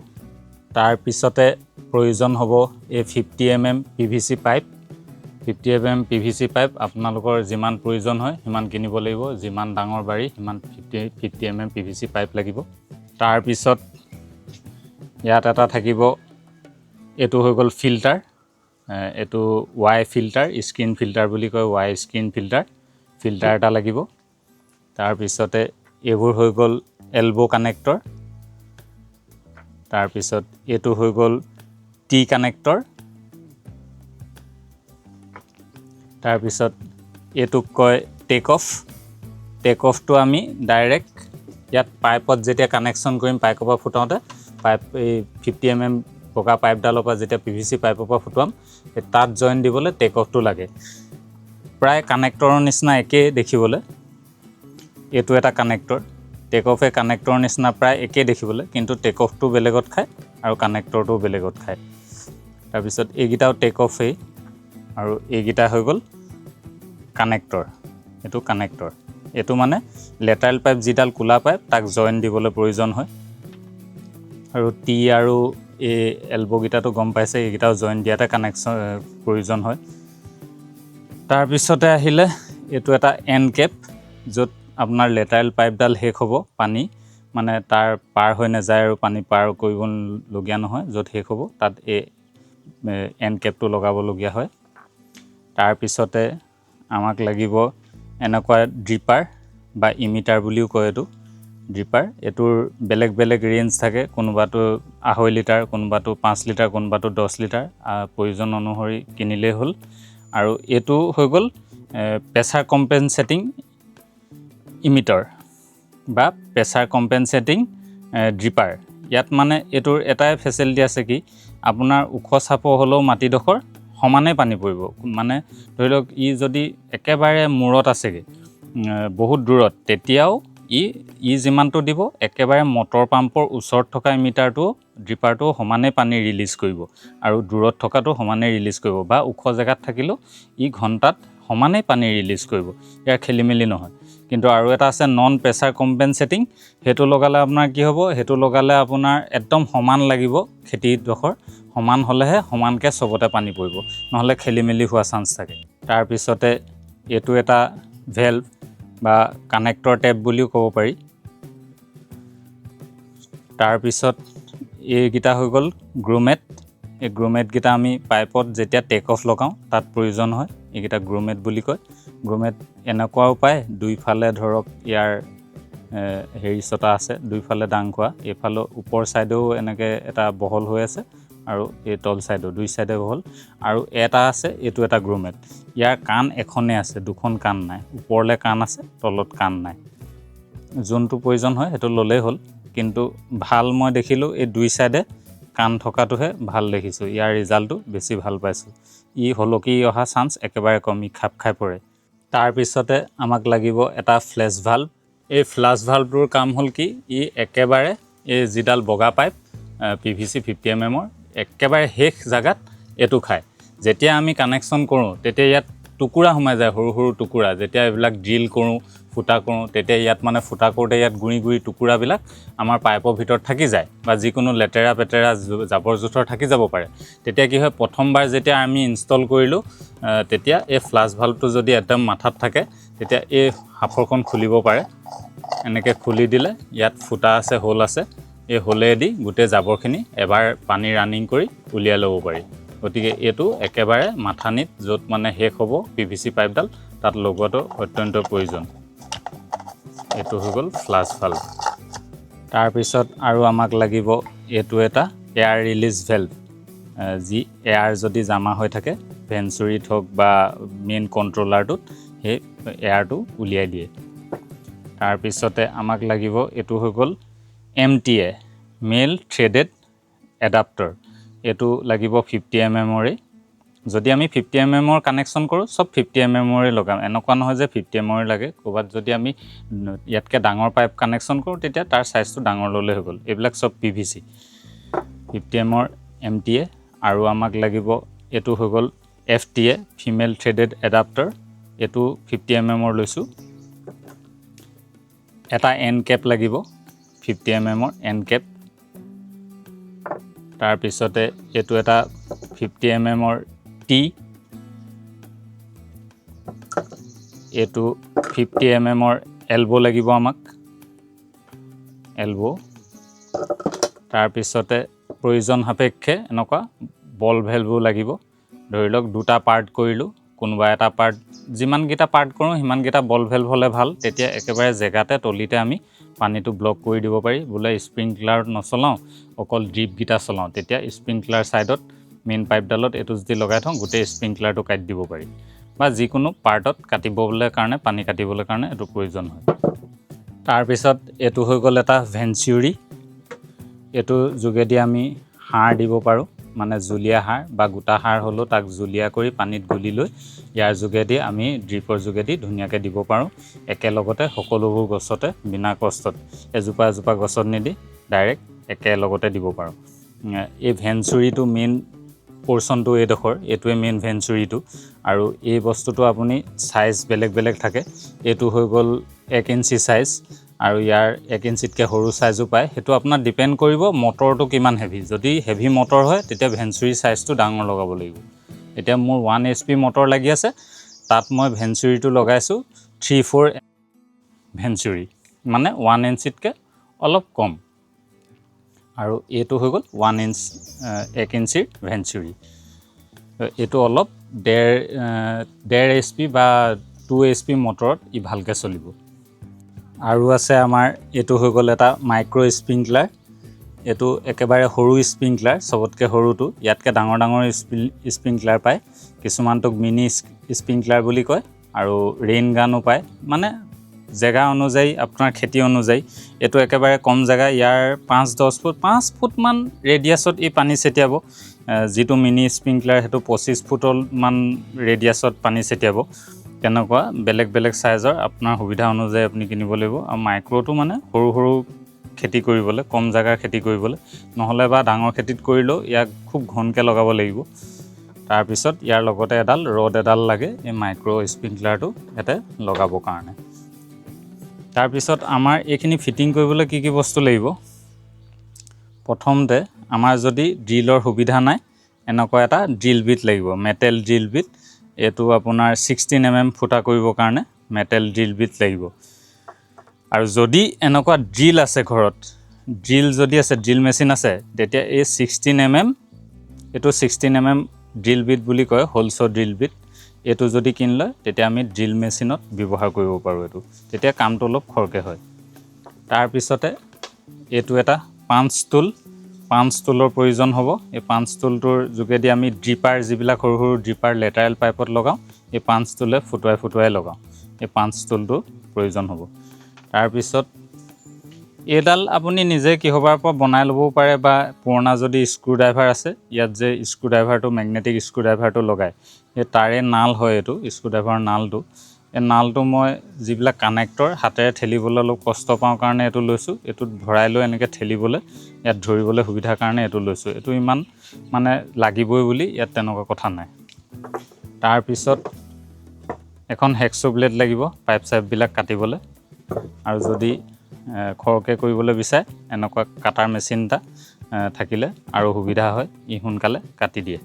তাৰপিছতে প্ৰয়োজন হ'ব এই 50 mm PVC pipe. 50 mm PVC pipe আপোনালোকৰ যিমান প্ৰয়োজন হয় সিমান কিনিব লাগিব। যিমান ডাঙৰ বাৰী সিমান 50 mm PVC পাইপ লাগিব। তাৰপিছত ইয়াত এটা থাকিব, এইটো হৈ গ'ল ফিল্টাৰ। এইটো ৱাই ফিল্টাৰ, স্ক্ৰীণ ফিল্টাৰ বুলি কয়, ৱাই স্ক্ৰীণ ফিল্টাৰ এটা লাগিব। তাৰপিছতে এইবোৰ হৈ গ'ল এলব' কানেক্টৰ। তাৰপিছত এইটো হৈ গ'ল টি কানেক্টৰ। তাৰপিছত এইটোক কয় টেক অফটো আমি ডাইৰেক্ট ইয়াত পাইপত যেতিয়া কানেকশ্যন কৰিম, পাইপৰ পৰা ফুটাওঁতে এই 50 mm বগা পাইপডালৰ পৰা যেতিয়া PVC পাইপৰ পৰা ফুটাম, তাত জইন দিবলৈ টেক অফটো লাগে। প্ৰায় কানেক্টৰৰ নিচিনা একেই দেখিবলৈ। এইটো এটা কানেক্টৰ, টেক অফে কানেক্টৰৰ নিচিনা প্ৰায় একেই দেখিবলৈ, কিন্তু টেক অফটো বেলেগত খায় আৰু কানেক্টৰটোও বেলেগত খায়। তাৰপিছত এইকেইটাও টেক অফেই, আৰু এইকেইটা হৈ গ'ল কানেক্টৰ। এইটো কানেক্টৰ, এইটো মানে লেটাৰেল পাইপ যিডাল কোলা পাইপ তাক জইন দিবলৈ প্ৰয়োজন হয়। আৰু টি আৰু এই এলব'কেইটাটো গম পাইছে, এইকেইটাও জইন দিয়াতে কানেকশ্যন প্ৰয়োজন হয়। তাৰপিছতে আহিলে এইটো এটা এণ্ড কেপ, য'ত আপোনাৰ লেটাৰেল পাইপডাল শেষ হ'ব, পানী মানে তাৰ পাৰ হৈ নাযায় আৰু পানী পাৰ কৰিবলগীয়া নহয়, য'ত শেষ হ'ব তাত এই এণ্ড কেপটো লগাবলগীয়া হয়। তাৰপিছতে আমাক লাগিব এনেকুৱা ড্ৰিপাৰ বা ইমিটাৰ বুলিও কয় এইটো ড্ৰিপাৰ। এইটোৰ বেলেগ বেলেগ ৰেঞ্জ থাকে, কোনোবাটো 2.5 লিটাৰ, কোনোবাটো 5 লিটাৰ, কোনোবাটো 10 লিটাৰ। প্ৰয়োজন অনুসৰি কিনিলেই হ'ল। আৰু এইটো হৈ গ'ল প্ৰেছাৰ কম্পেনছেটিং ইমিটাৰ বা প্ৰেছাৰ কম্পেনছেটিং ড্ৰিপাৰ। ইয়াত মানে এইটোৰ এটাই ফেচিলিটি আছে কি, আপোনাৰ ওখ চাপৰ হ'লেও মাটিডোখৰ সমানে পানী পৰিব। মানে ধৰি লওক ই যদি একেবাৰে মূৰত আছেগৈ, বহুত দূৰত, তেতিয়াও ই যিমানটো দিব, একেবাৰে মটৰ পাম্পৰ ওচৰত থকা ইমিটাৰটো ড্ৰিপাৰটো সমানে পানী ৰিলিজ কৰিব, আৰু দূৰত থকাটো সমানে ৰিলিজ কৰিব, বা ওখ জেগাত থাকিলেও ই ঘণ্টাত সমানে পানী ৰিলিজ কৰিব। ইয়াৰ খেলি মেলি নহয়। কিন্তু আৰু এটা আছে নন প্ৰেছাৰ কম্পেনছেটিং, সেইটো লগালে আপোনাৰ কি হ'ব, সেইটো লগালে আপোনাৰ একদম সমান লাগিব, খেতিডোখৰ সমান হ'লেহে সমানকৈ চবতে পানী পৰিব, নহ'লে খেলি মেলি হোৱা চান্স থাকে। তাৰপিছতে এইটো এটা ভেলভ বা কানেক্টৰ টেপ বুলিও ক'ব পাৰি। তাৰপিছত এইকেইটা হৈ গ'ল গ্ৰুমেট। এই গ্ৰুমেটকেইটা আমি পাইপত যেতিয়া টেক অফ লগাওঁ তাত প্ৰয়োজন হয়, এইকেইটা গ্ৰুমেট বুলি কয়। গ্ৰুমেট এনেকুৱাও পায়, দুইফালে ধৰক ইয়াৰ হেৰি চটা আছে, দুইফালে দাং খোৱা, এইফালে ওপৰ ছাইডেও এনেকৈ এটা বহল হৈ আছে আৰু এই তল ছাইডেও দুই ছাইডে বহল, আৰু এটা আছে এইটো এটা গ্ৰুমেট। ইয়াৰ কাণ এখনেই আছে, দুখন কাণ নাই, ওপৰলৈ কাণ আছে, তলত কাণ নাই। যোনটো প্ৰয়োজন হয় সেইটো ল'লেই হ'ল, কিন্তু ভাল মই দেখিলোঁ এই দুই ছাইডে কাণ থকাটোহে ভাল দেখিছোঁ, ইয়াৰ ৰিজাল্টটো বেছি ভাল পাইছোঁ। ই হলকি অহা চান্স একেবাৰে কম, ই খাপ খাই পৰে। তাৰপিছতে আমাক লাগিব এটা ফ্লেছ ভাল্ভ। এই ফ্লাছ ভাল্ভটোৰ কাম হ'ল কি, ই একেবাৰে এই যিডাল বগা পাইপ PVC 50 mm একেবাৰে শেষ জেগাত এইটো খায়। যেতিয়া আমি কানেকশ্যন কৰোঁ তেতিয়া ইয়াত টুকুৰা সোমাই যায়, সৰু সৰু টুকুৰা। যেতিয়া এইবিলাক ড্ৰিল কৰোঁ, ফুটা কৰোঁ, তেতিয়া ইয়াত মানে ফুটা কৰোঁতে ইয়াত গুৰি গুৰি টুকুৰাবিলাক আমাৰ পাইপৰ ভিতৰত থাকি যায়, বা যিকোনো লেতেৰা পেতেৰা জাবৰ জোঁথৰ থাকি যাব পাৰে। তেতিয়া কি হয়, প্ৰথমবাৰ যেতিয়া আমি ইনষ্টল কৰিলোঁ তেতিয়া এই ফ্লাছ ভাল্ভটো যদি একদম মাথাত থাকে তেতিয়া এই সাঁফৰখন খুলিব পাৰে। এনেকৈ খুলি দিলে ইয়াত ফুটা আছে, হোল আছে, এই হোলেদি গোটেই জাবৰখিনি এবাৰ পানী ৰানিং কৰি উলিয়াই ল'ব পাৰি। গতিকে এইটো একেবাৰে মাথানিত য'ত মানে শেষ হ'ব PVC পাইপডাল, তাত লগোৱাটো অত্যন্ত প্ৰয়োজন। এইটো হৈ গ'ল ফ্লাছ ভাল্ভ। তাৰপিছত আৰু আমাক লাগিব এইটো এটা এয়াৰ ৰিলিজ ভেল্ভ, যি এয়াৰ যদি জামা হৈ থাকে ভেঞ্চুৰিত হওক বা মেইন কণ্ট্ৰলাৰটোত, সেই এয়াৰটো উলিয়াই দিয়ে। তাৰপিছতে আমাক লাগিব এইটো হৈ গ'ল MTA মেল থ্ৰেডেড এডাপ্টাৰ। এইটো লাগিব 50 mmৰে। যদি আমি 50 mm কানেকশ্যন কৰোঁ, চব 50 mmৰে লগাম, এনেকুৱা নহয় যে 50 mm লাগে। ক'ৰবাত যদি আমি ইয়াতকৈ ডাঙৰ পাইপ কানেকশ্যন কৰোঁ তেতিয়া তাৰ চাইজটো ডাঙৰ ল'লে হৈ গ'ল। এইবিলাক চব PVC 50 mm MTA। আৰু আমাক লাগিব এইটো হৈ গ'ল FTA ফিমেল থ্ৰেডেড এডাপ্টাৰ। এইটো 50 mm লৈছোঁ। এটা এন কেপ লাগিব, 50 mm এন কেপ। তাৰপিছতে এইটো এটা 50 mm টি, এইটো 50 mm এলব' লাগিব আমাক, এলব'। তাৰপিছতে প্ৰয়োজন সাপেক্ষে এনেকুৱা বল ভেলভো লাগিব। ধৰি লওক দুটা পাৰ্ট কৰিলোঁ, কোনোবা এটা পাৰ্ট, যিমানকেইটা পাৰ্ট কৰোঁ সিমানকেইটা বল ভেলভ হ'লে ভাল। তেতিয়া একেবাৰে জেগাতে তলিতে আমি পানীটো ব্লক কৰি দিব পাৰি। বোলে স্প্ৰিংকলাৰত নচলাওঁ, অকল ড্ৰিপকেইটা চলাওঁ, তেতিয়া স্প্ৰিংকলাৰ ছাইডত মেইন পাইপডালত এইটো যদি লগাই থওঁ গোটেই স্প্ৰিংকলাৰটো কাটি দিব পাৰি, বা যিকোনো পাৰ্টত কাটিবলৈ কাৰণে, পানী কাটিবলৈ কাৰণে এইটো প্ৰয়োজন হয়। তাৰপিছত এইটো হৈ গ'ল এটা ভেঞ্চুৰি। এইটো যোগেদি আমি সাৰ দিব পাৰোঁ, মানে জুলীয়া সাৰ বা গোটা সাৰ হ'লেও তাক জুলীয়া কৰি পানীত গুলি লৈ ইয়াৰ যোগেদি আমি ড্ৰিপৰ যোগেদি ধুনীয়াকৈ দিব পাৰোঁ। একেলগতে সকলোবোৰ গছতে বিনা কষ্টত, এজোপা এজোপা গছত নিদি ডাইৰেক্ট একেলগতে দিব পাৰোঁ। এই ভেঞ্চুৰিটো মেইন পৰ্চনটো এইডোখৰ, এইটোৱে মেইন ভেঞ্চুৰিটো। আৰু এই বস্তুটো আপুনি চাইজ বেলেগ বেলেগ থাকে। এইটো হৈ গ'ল 1 ইঞ্চি চাইজ, আৰু ইয়াৰ 1 ইঞ্চিতকৈ সৰু চাইজো পায়। সেইটো আপোনাৰ ডিপেণ্ড কৰিব মটৰটো কিমান হেভি। যদি হেভি মটৰ হয় তেতিয়া ভেঞ্চুৰি চাইজটো ডাঙৰ লগাব লাগিব। এতিয়া মোৰ 1 HP মটৰ লাগি আছে, তাত মই ভেঞ্চুৰিটো লগাইছোঁ 3-4 ভেঞ্চুৰি, মানে 1 ইঞ্চিতকৈ অলপ কম। আৰু এইটো হৈ গ'ল 1 ইঞ্চিৰ ভেঞ্চুৰি। এইটো অলপ 1.5 HP বা 2 HP মটৰত ই ভালকৈ চলিব। আৰু আছে আমাৰ এইটো হৈ গ'ল এটা মাইক্ৰ' স্প্ৰিংকলাৰ। এইটো একেবাৰে সৰু স্প্ৰিংকলাৰ, চবতকৈ সৰুটো। ইয়াতকৈ ডাঙৰ ডাঙৰ স্প্ৰিংকলাৰ পায়, কিছুমানটোক মিনি স্প্ৰিংকলাৰ বুলি কয়, আৰু ৰেইন গানো পায়, মানে জেগা অনুযায়ী, আপোনাৰ খেতি অনুযায়ী। এইটো একেবাৰে কম জেগা, ইয়াৰ 5 ফুটমান ৰেডিয়াছত ই পানী ছটিয়াব। যিটো মিনি স্প্ৰিংকলাৰ সেইটো 25 ফুটমান ৰেডিয়াছত পানী ছটিয়াব। তেনেকুৱা বেলেগ বেলেগ চাইজৰ আপোনাৰ সুবিধা অনুযায়ী আপুনি কিনিব লাগিব। আৰু মাইক্ৰ'টো মানে সৰু সৰু খেতি কৰিবলৈ, কম জেগাৰ খেতি কৰিবলৈ, নহ'লে বা ডাঙৰ খেতিত কৰিলেও ইয়াক খুব ঘনকৈ লগাব লাগিব। তাৰপিছত ইয়াৰ লগতে এডাল ৰড এডাল লাগে এই মাইক্ৰ' স্প্ৰিংকলাৰটো ইয়াতে লগাবৰ কাৰণে। তাৰপিছত আমাৰ এইখিনি ফিটিং কৰিবলৈ কি কি বস্তু লাগিব প্ৰথমতে আমাৰ যদি ড্ৰিলৰ সুবিধা নাই এনেকুৱা এটা ড্ৰিল বিট লাগিব মেটেল ড্ৰিল বিট এইটো আপোনাৰ 16 mm ফুটা কৰিবৰ কাৰণে মেটেল ড্ৰিল বিট লাগিব আৰু যদি এনেকুৱা ড্ৰিল আছে ঘৰত ড্ৰিল যদি আছে ড্ৰিল মেচিন আছে তেতিয়া এই 16 mm এইটো 16 mm ড্ৰিল বিট বুলি কয় হোলছ ড্ৰিল বিট এইটো যদি কিন লয় তেতিয়া আমি ড্ৰিল মেচিনত ব্যৱহাৰ কৰিব পাৰোঁ এইটো তেতিয়া কামটো অলপ খৰকে হয় তাৰ পিছতে এইটো এটা পাঞ্চ টুলৰ প্ৰয়োজন হ'ব এই পাঞ্চ টুলটোৰ যোগেদি আমি ড্ৰিপাৰ যিবিলাক সৰু সৰু ড্ৰিপাৰ লেটাৰেল পাইপত লগাওঁ এই পাঞ্চ টুলে ফুটুৱাই লগাওঁ এই পাঞ্চ টুলটো প্ৰয়োজন হ'ব তাৰ পিছত এইডাল আপুনি নিজে কিহবাৰ পৰা বনাই ল'বও পাৰে বা পুৰণা যদি স্ক্ৰু ড্ৰাইভাৰ আছে ইয়াত যে স্ক্ৰু ড্ৰাইভাৰটো মেগনেটিক স্ক্ৰু ড্ৰাইভাৰটো লগায় এই তাৰে নাল হয় এইটো স্ক্ৰু ড্ৰাইভাৰৰ নালটো এই নালটো মই যিবিলাক কানেক্টৰ হাতেৰে ঠেলিবলৈ অলপ কষ্ট পাওঁ কাৰণে এইটো লৈছোঁ এইটোত ভৰাই লৈ এনেকৈ ঠেলিবলৈ ইয়াত ধৰিবলৈ সুবিধাৰ কাৰণে এইটো লৈছোঁ এইটো ইমান মানে লাগিবই বুলি ইয়াত তেনেকুৱা কথা নাই তাৰপিছত এখন হেক্সো ব্লেড লাগিব পাইপ চাইপবিলাক কাটিবলৈ আৰু যদি খৰকৈ কৰিবলৈ বিচাৰে এনেকুৱা কাটাৰ মেচিন এটা থাকিলে আৰু সুবিধা হয় ই সোনকালে কাটি দিয়ে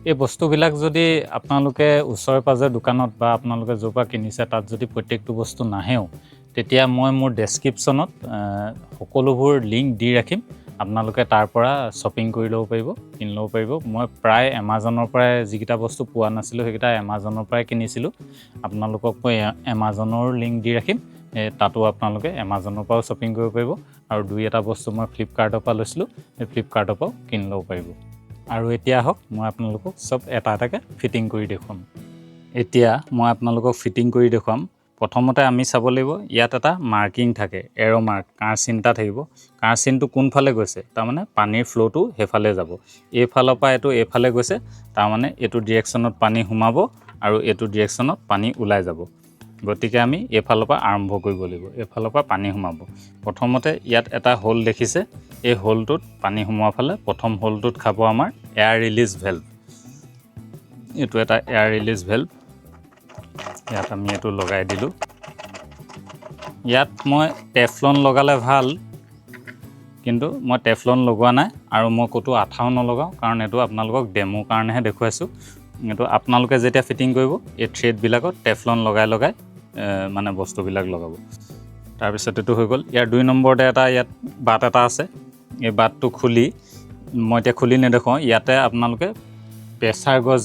এই বস্তুবিলাক যদি আপোনালোকে ওচৰে পাজৰে দোকানত বা আপোনালোকে য'ৰ পৰা কিনিছে তাত যদি প্ৰত্যেকটো বস্তু নাহেও তেতিয়া মই মোৰ ডেছক্ৰিপশ্যনত সকলোবোৰ লিংক দি ৰাখিম আপোনালোকে তাৰ পৰা শ্বপিং কৰি ল'ব পাৰিব কিনি ল'ব পাৰিব মই প্ৰায় এমাজনৰ পৰাই যিকেইটা বস্তু পোৱা নাছিলোঁ সেইকেইটা এমাজনৰ পৰাই কিনিছিলোঁ আপোনালোকক মই এমাজনৰ লিংক দি ৰাখিম তাতো আপোনালোকে এমাজনৰ পৰাও শ্বপিং কৰিব পাৰিব আৰু দুই এটা বস্তু মই ফ্লিপকাৰ্টৰ পৰা লৈছিলোঁ সেই ফ্লিপকাৰ্টৰ পৰাও কিনি ল'ব পাৰিব আৰু এতিয়া আহক মই আপোনালোকক চব এটা এটাকৈ ফিটিং কৰি দেখুৱাম এতিয়া মই আপোনালোকক ফিটিং কৰি দেখুৱাম প্ৰথমতে আমি চাব লাগিব ইয়াত এটা মাৰ্কিং থাকে এৰ' মাৰ্ক কাঁড় চিন এটা থাকিব কাঁড় চিনটো কোনফালে গৈছে তাৰমানে পানীৰ ফ্ল'টো সেইফালে যাব এইফালৰ পৰা এইটো এইফালে গৈছে তাৰমানে এইটো ডিৰেকশ্যনত পানী সোমাব আৰু এইটো ডিৰেকশ্যনত পানী ওলাই যাব গতিকে আমি এইফালৰ পৰা আৰম্ভ কৰিব লাগিব এইফালৰ পৰা পানী সোমাব প্ৰথমতে ইয়াত এটা হোল দেখিছে এই হোলটোত পানী সোমোৱাৰ ফালে প্ৰথম হোলটোত খাব আমাৰ এয়াৰ ৰিলিজ ভেলভ এইটো এটা এয়াৰ ৰিলিজ ভেলভ ইয়াত আমি এইটো লগাই দিলোঁ ইয়াত মই টেফলন লগালে ভাল কিন্তু মই টেফলন লগোৱা নাই আৰু মই ক'তো আঠাও নলগাওঁ কাৰণ এইটো আপোনালোকক ডেমোৰ কাৰণেহে দেখুৱাইছোঁ এইটো আপোনালোকে যেতিয়া ফিটিং কৰিব এই থ্ৰেডবিলাকত টেফলন লগাই মানে বস্তুবিলাক লগাব তাৰপিছত এইটো হৈ গ'ল ইয়াৰ 2 নম্বৰতে এটা ইয়াত বাট এটা আছে এই বাটটো খুলি মই এতিয়া খুলি নেদেখুৱাওঁ ইয়াতে আপোনালোকে প্ৰেছাৰ গছ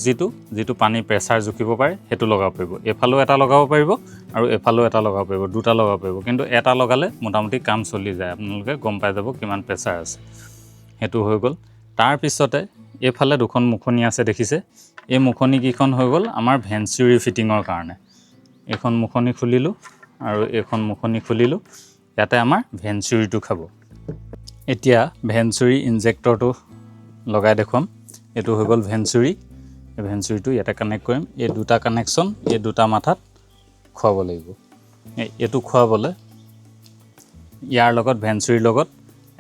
যিটো পানী প্ৰেছাৰ জুখিব পাৰে সেইটো লগাব পাৰিব এফালেও এটা লগাব পাৰিব আৰু এফালেও এটা লগাব পাৰিব দুটা লগাব পাৰিব কিন্তু এটা লগালে মোটামুটি কাম চলি যায় আপোনালোকে গম পাই যাব কিমান প্ৰেছাৰ আছে সেইটো হৈ গ'ল তাৰপিছতে এইফালে দুখন মুখনি আছে দেখিছে এই মুখনিকেইখন হৈ গ'ল আমাৰ ভেঞ্চুৰী ফিটিঙৰ কাৰণে এইখন মুখনি খুলিলোঁ আৰু এইখন মুখনি খুলিলোঁ ইয়াতে আমাৰ ভেঞ্চুৰীটো খাব এতিয়া ভেঞ্চুৰী ইনজেক্টৰটো লগাই দেখুৱাম এইটো হৈ গ'ল ভেঞ্চুৰী এই ভেঞ্চুৰীটো ইয়াতে কানেক্ট কৰিম এই দুটা কানেকশ্যন এই দুটা মাথাত খুৱাব লাগিব এইটো খুৱাবলৈ ইয়াৰ লগত ভেঞ্চুৰীৰ লগত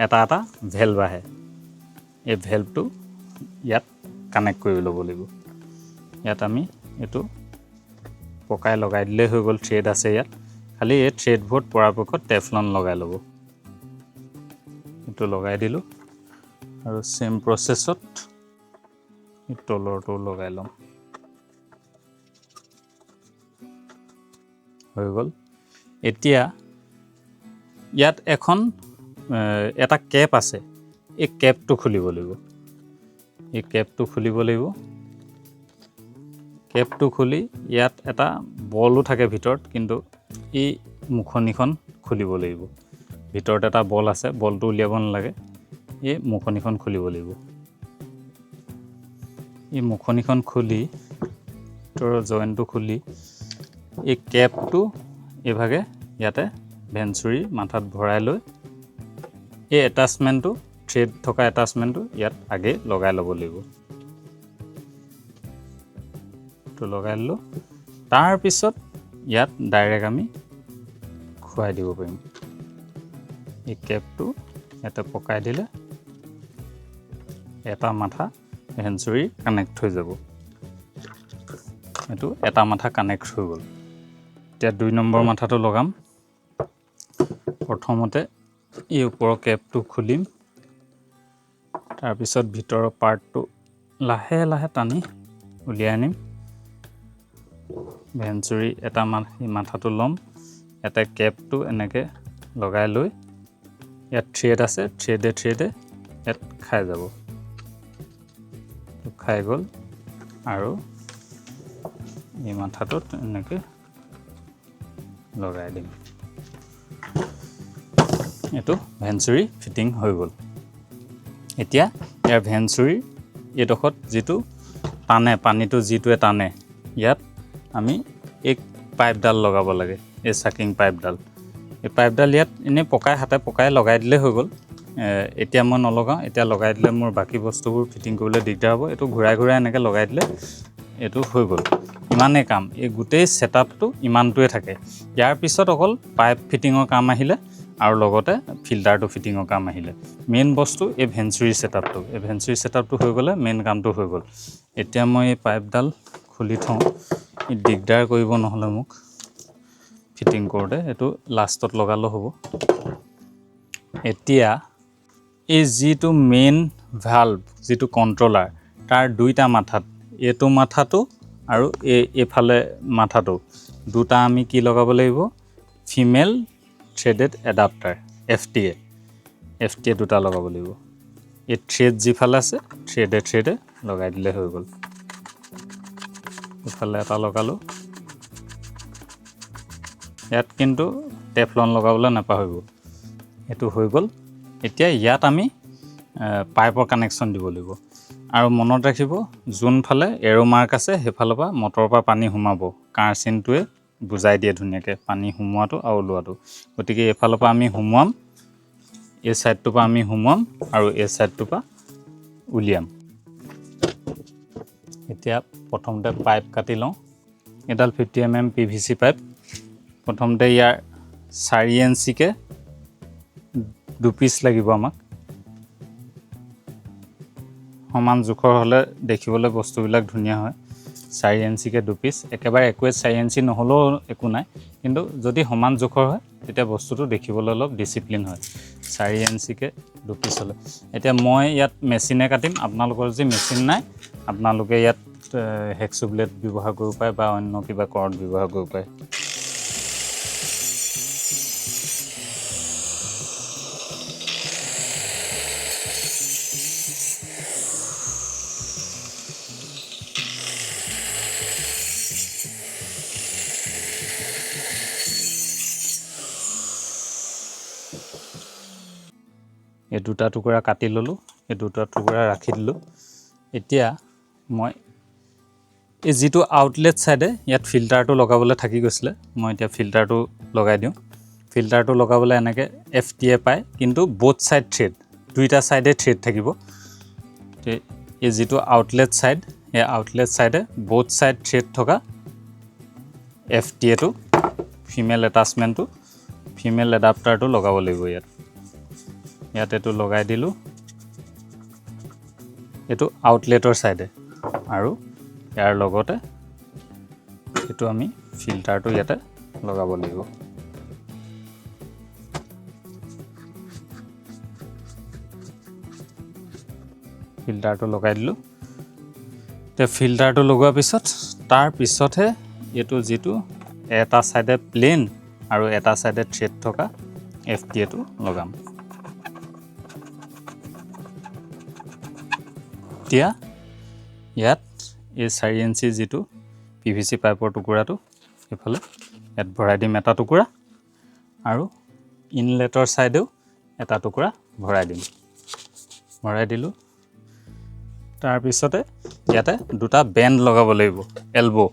এটা ভেলভ আহে এই ভেলভটো ইয়াত কানেক্ট কৰি ল'ব লাগিব ইয়াত আমি এইটো পকাই লগাই দিলেই হৈ গ'ল থ্ৰেড আছে ইয়াত খালি এই থ্ৰেডবোৰত পৰাপক্ষত টেফলন লগাই ল'ব এইটো লগাই দিলোঁ আৰু চেম প্ৰচেছত তলৰটো লগাই ল'ম হৈ গ'ল এতিয়া ইয়াত এটা কেপ আছে এই কেপটো খুলিব লাগিব কেপটো খুলি ইয়াত এটা বলো থাকে ভিতৰত কিন্তু এই মুখনিখন খুলিব লাগিব ভিতৰত এটা বল আছে বলটো উলিয়াব নালাগে এই মুখনিখন খুলিব লাগিব এই মুখনিখন খুলি তোৰ জইনটো খুলি এই কেপটো এইভাগে ইয়াতে ভেঞ্চুৰী মাথাত ভৰাই লৈ এই এটাচমেণ্টটো থ্ৰেড থকা এটাচমেণ্টটো ইয়াত আগে লগাই ল'ব লাগিব তো লগাই ল'লোঁ তাৰপিছত ইয়াত ডাইৰেক্ট আমি খুৱাই দিব পাৰিম এই কেপটো ইয়াতে পকাই দিলে এটা মাথা ভেঞ্চুৰী কানেক্ট হৈ যাব এইটো এটা মাথা কানেক্ট হৈ গ'ল এতিয়া 2 নম্বৰ মাথাটো লগাম প্ৰথমতে এই ওপৰৰ কেপটো খুলিম, তাৰপিছত ভিতৰৰ পাৰ্টটো লাহে লাহে টানি উলিয়াই আনিম। ভেঞ্চুৰি এটা মাথাটো ল'ম, ইয়াতে কেপটো এনেকৈ লগাই লৈ ইয়াত থ্ৰেড আছে, থ্ৰেডে ইয়াত খাই যাব, খাই গ'ল। আৰু এই মাথাটোত এনেকৈ লগাই দিম। এইটো ভেঞ্চুৰি ফিটিং হৈ গ'ল। এতিয়া ইয়াৰ ভেঞ্চুৰিৰ এইডোখৰত যিটো টানে, পানীটো যিটোৱে টানে, ইয়াত আমি এই পাইপডাল লগাব লাগে, এই চাকিং পাইপডাল। এই পাইপডাল ইয়াত এনেই হাতে পকাই লগাই দিলেই হৈ গ'ল। এতিয়া মই নলগাওঁ, এতিয়া লগাই দিলে মোৰ বাকী বস্তুবোৰ ফিটিং কৰিবলৈ দিগদাৰ হ'ব। এইটো ঘূৰাই এনেকৈ লগাই দিলে এইটো হৈ গ'ল। ইমানেই কাম, এই গোটেই ছেটআপটো ইমানটোৱে থাকে। ইয়াৰ পিছত অকল পাইপ ফিটিঙৰ কাম আহিলে আৰু লগতে ফিল্টাৰটো ফিটিঙৰ কাম আহিলে। মেইন বস্তু এই ভেঞ্চুৰি ছেটআপটো। এই ভেঞ্চুৰি ছেটআপটো হৈ গ'লে মেইন কামটো হৈ গ'ল। এতিয়া মই এই পাইপডাল খুলি থওঁ, দিগদাৰ কৰিব নহ'লে মোক ফিটিং কৰোঁতে। এইটো লাষ্টত লগালেও হ'ব। এতিয়া এই যিটো মেইন ভাল্ভ, যিটো কণ্ট্ৰলাৰ, তাৰ দুইটা মাথাত, এইটো মাথাটো আৰু এইফালে মাথাটো, দুটা আমি কি লগাব লাগিব? ফিমেল থ্ৰেডেড এডাপ্টাৰ, FTA দুটা লগাব লাগিব। এই থ্ৰেড যিফালে আছে থ্ৰেডে লগাই দিলে হৈ গ'ল। ইফালে এটা লগালোঁ। ইয়াত কিন্তু টেফলন লগাবলৈ নাপাহৰিব। এইটো হৈ গ'ল। এতিয়া ইয়াত আমি পাইপৰ কানেকশ্যন দিব লাগিব। আৰু মনত ৰাখিব, যোনফালে এৰো মাৰ্ক আছে সেইফালৰ পৰা মটৰৰ পৰা পানী সোমাব। কাঁড়চিনটোৱে বুজাই দিয়ে ধুনীয়াকৈ পানী সোমোৱাটো আৰু ওলোৱাটো। গতিকে এইফালৰ পৰা আমি সোমোৱাম, এই ছাইডটোৰ পৰা আমি সোমোৱাম আৰু এই ছাইডটোৰ পৰা উলিয়াম। এতিয়া প্ৰথমতে পাইপ কাটি লওঁ। এডাল 50 mm PVC পাইপ। প্ৰথমতে ইয়াৰ 4 ইঞ্চিকৈ 2 পিচ লাগিব আমাক। সমান জোখৰ হ'লে দেখিবলৈ বস্তুবিলাক ধুনীয়া হয়। 4 ইঞ্চিকৈ 2 পিচ। একেবাৰে একুৰেট 4 ইঞ্চি নহ'লেও একো নাই, কিন্তু যদি সমান জোখৰ হয় তেতিয়া বস্তুটো দেখিবলৈ অলপ ডিচিপ্লিন হয়। 4 ইঞ্চিকৈ 2 পিচ হ'লে। এতিয়া মই ইয়াত মেচিনে কাটিম। আপোনালোকৰ যদি মেচিন নাই, আপোনালোকে ইয়াত হেক্সো ব্লেড ব্যৱহাৰ কৰিব পাৰে বা অন্য কিবা কৰ্ড ব্যৱহাৰ কৰিব পাৰে। এই দুটা টুকুৰা কাটি ল'লোঁ, এই দুটা টুকুৰা ৰাখি দিলোঁ। এতিয়া মই এই যিটো আউটলেট ছাইডে ইয়াত ফিল্টাৰটো লগাবলৈ থাকি গৈছিলে, মই এতিয়া ফিল্টাৰটো লগাই দিওঁ। ফিল্টাৰটো লগাবলৈ এনেকৈ FTA পায়, কিন্তু বোথ ছাইড থ্ৰেড, দুইটা ছাইডে থ্ৰেড থাকিব। এই যিটো আউটলেট ছাইড, এই আউটলেট ছাইডে বোথ ছাইড থ্ৰেড থকা FTA-টো, ফিমেল এটাচমেণ্টটো, ফিমেল এডাপ্টাৰটো লগাব লাগিব ইয়াত। ইয়াত এইটো লগাই দিলোঁ, এইটো আউটলেটৰ ছাইডে। আৰু ইয়াৰ লগতে এইটো আমি ফিল্টাৰটো ইয়াতে লগাব লাগিব। ফিল্টাৰটো লগাই দিলোঁ। এতিয়া ফিল্টাৰটো লগোৱাৰ পিছত তাৰ পিছতহে এইটো যিটো এটা ছাইডে প্লেন আৰু এটা ছাইডে থ্ৰেড থকা FTA-টো লগাম। এতিয়া ইয়াত এই 4 ইঞ্চি যিটো PVC পাইপৰ টুকুৰাটো এইফালে ইয়াত ভৰাই দিম এটা টুকুৰা, আৰু ইনলেটৰ ছাইডেও এটা টুকুৰা ভৰাই দিম। ভৰাই দিলোঁ। তাৰপিছতে ইয়াতে দুটা বেণ্ড লগাব লাগিব, এলব',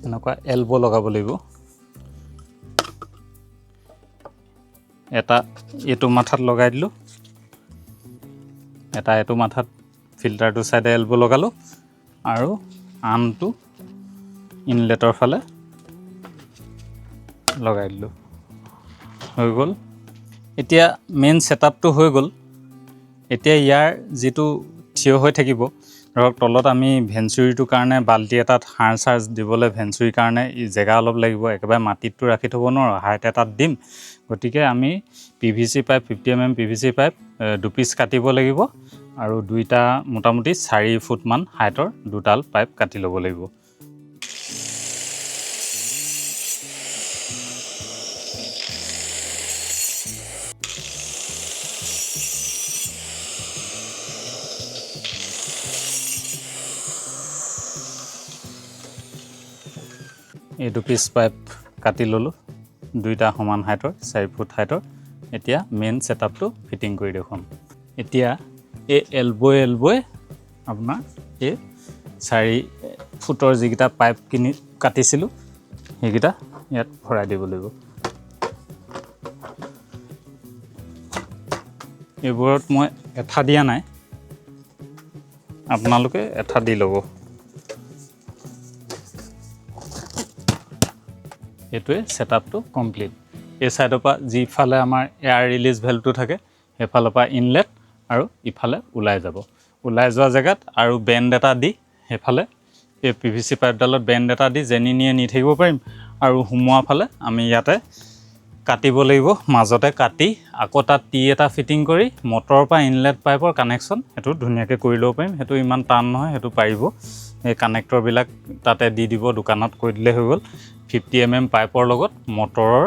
এনেকুৱা এলব' লগাব লাগিব। এটা এইটো মাথাত লগাই দিলোঁ, এটা এইটো মাথাত ফিল্টাৰটো ছাইডে এলব' লগালোঁ, আৰু আনটো ইনলেটৰ ফালে লগাই দিলোঁ। হৈ গ'ল। এতিয়া মেইন ছেটআপটো হৈ গ'ল। এতিয়া ইয়াৰ যিটো থিয় হৈ থাকিব, ধৰক তলত আমি ভেঞ্চুৰিটোৰ কাৰণে বাল্টি এটাত সাৰ চাৰ দিবলৈ ভেঞ্চুৰিৰ কাৰণে জেগা অলপ লাগিব, একেবাৰে মাটিতটো ৰাখি থ'ব নোৱাৰোঁ, হাইট এটাত দিম। গতিকে আমি PVC pipe 50 mm PVC pipe 2 piece কাটিব লাগিব আৰু দুইটা মোটামুটি 4 ফুটমান হাইটৰ দুডাল পাইপ কাটি ল'ব লাগিব। এই 2 পিচ পাইপ কাটি ল'লোঁ, দুইটা সমান হাইটৰ 4 ফুট হাইটৰ। এতিয়া মেইন ছেটআপটো ফিটিং কৰি দেখুৱাম। এতিয়া এই এলবই আপোনাৰ এই 4 ফুটৰ যিকেইটা পাইপ কাটিছিলোঁ সেইকেইটা ইয়াত ভৰাই দিব লাগিব। এইবোৰত মই এঠা দিয়া নাই, আপোনালোকে এঠা দি ল'ব। এইটোৱে ছেটআপটো কমপ্লিট। এই ছাইডৰ পৰা যিফালে আমাৰ এয়াৰ ৰিলিজ ভেলভটো থাকে সেইফালৰ পৰা ইনলেট আৰু ইফালে ওলাই যাব। ওলাই যোৱা জেগাত আৰু বেণ্ড এটা দি সেইফালে এই PVC পাইপডালত বেণ্ড এটা দি যেনি নিয়ে নি থাকিব পাৰিম। আৰু সোমোৱা ফালে আমি ইয়াতে কাটিব লাগিব, মাজতে কাটি আকৌ তাত টি এটা ফিটিং কৰি মটৰৰ পৰা ইনলেট পাইপৰ কানেকশ্যন সেইটো ধুনীয়াকৈ কৰি ল'ব পাৰিম। সেইটো ইমান টান নহয়, সেইটো পাৰিব। এই কানেক্টৰবিলাক তাতে দি দিব, দোকানত কৈ দিলে হৈ গ'ল। 50 mm পাইপৰ লগত মটৰৰ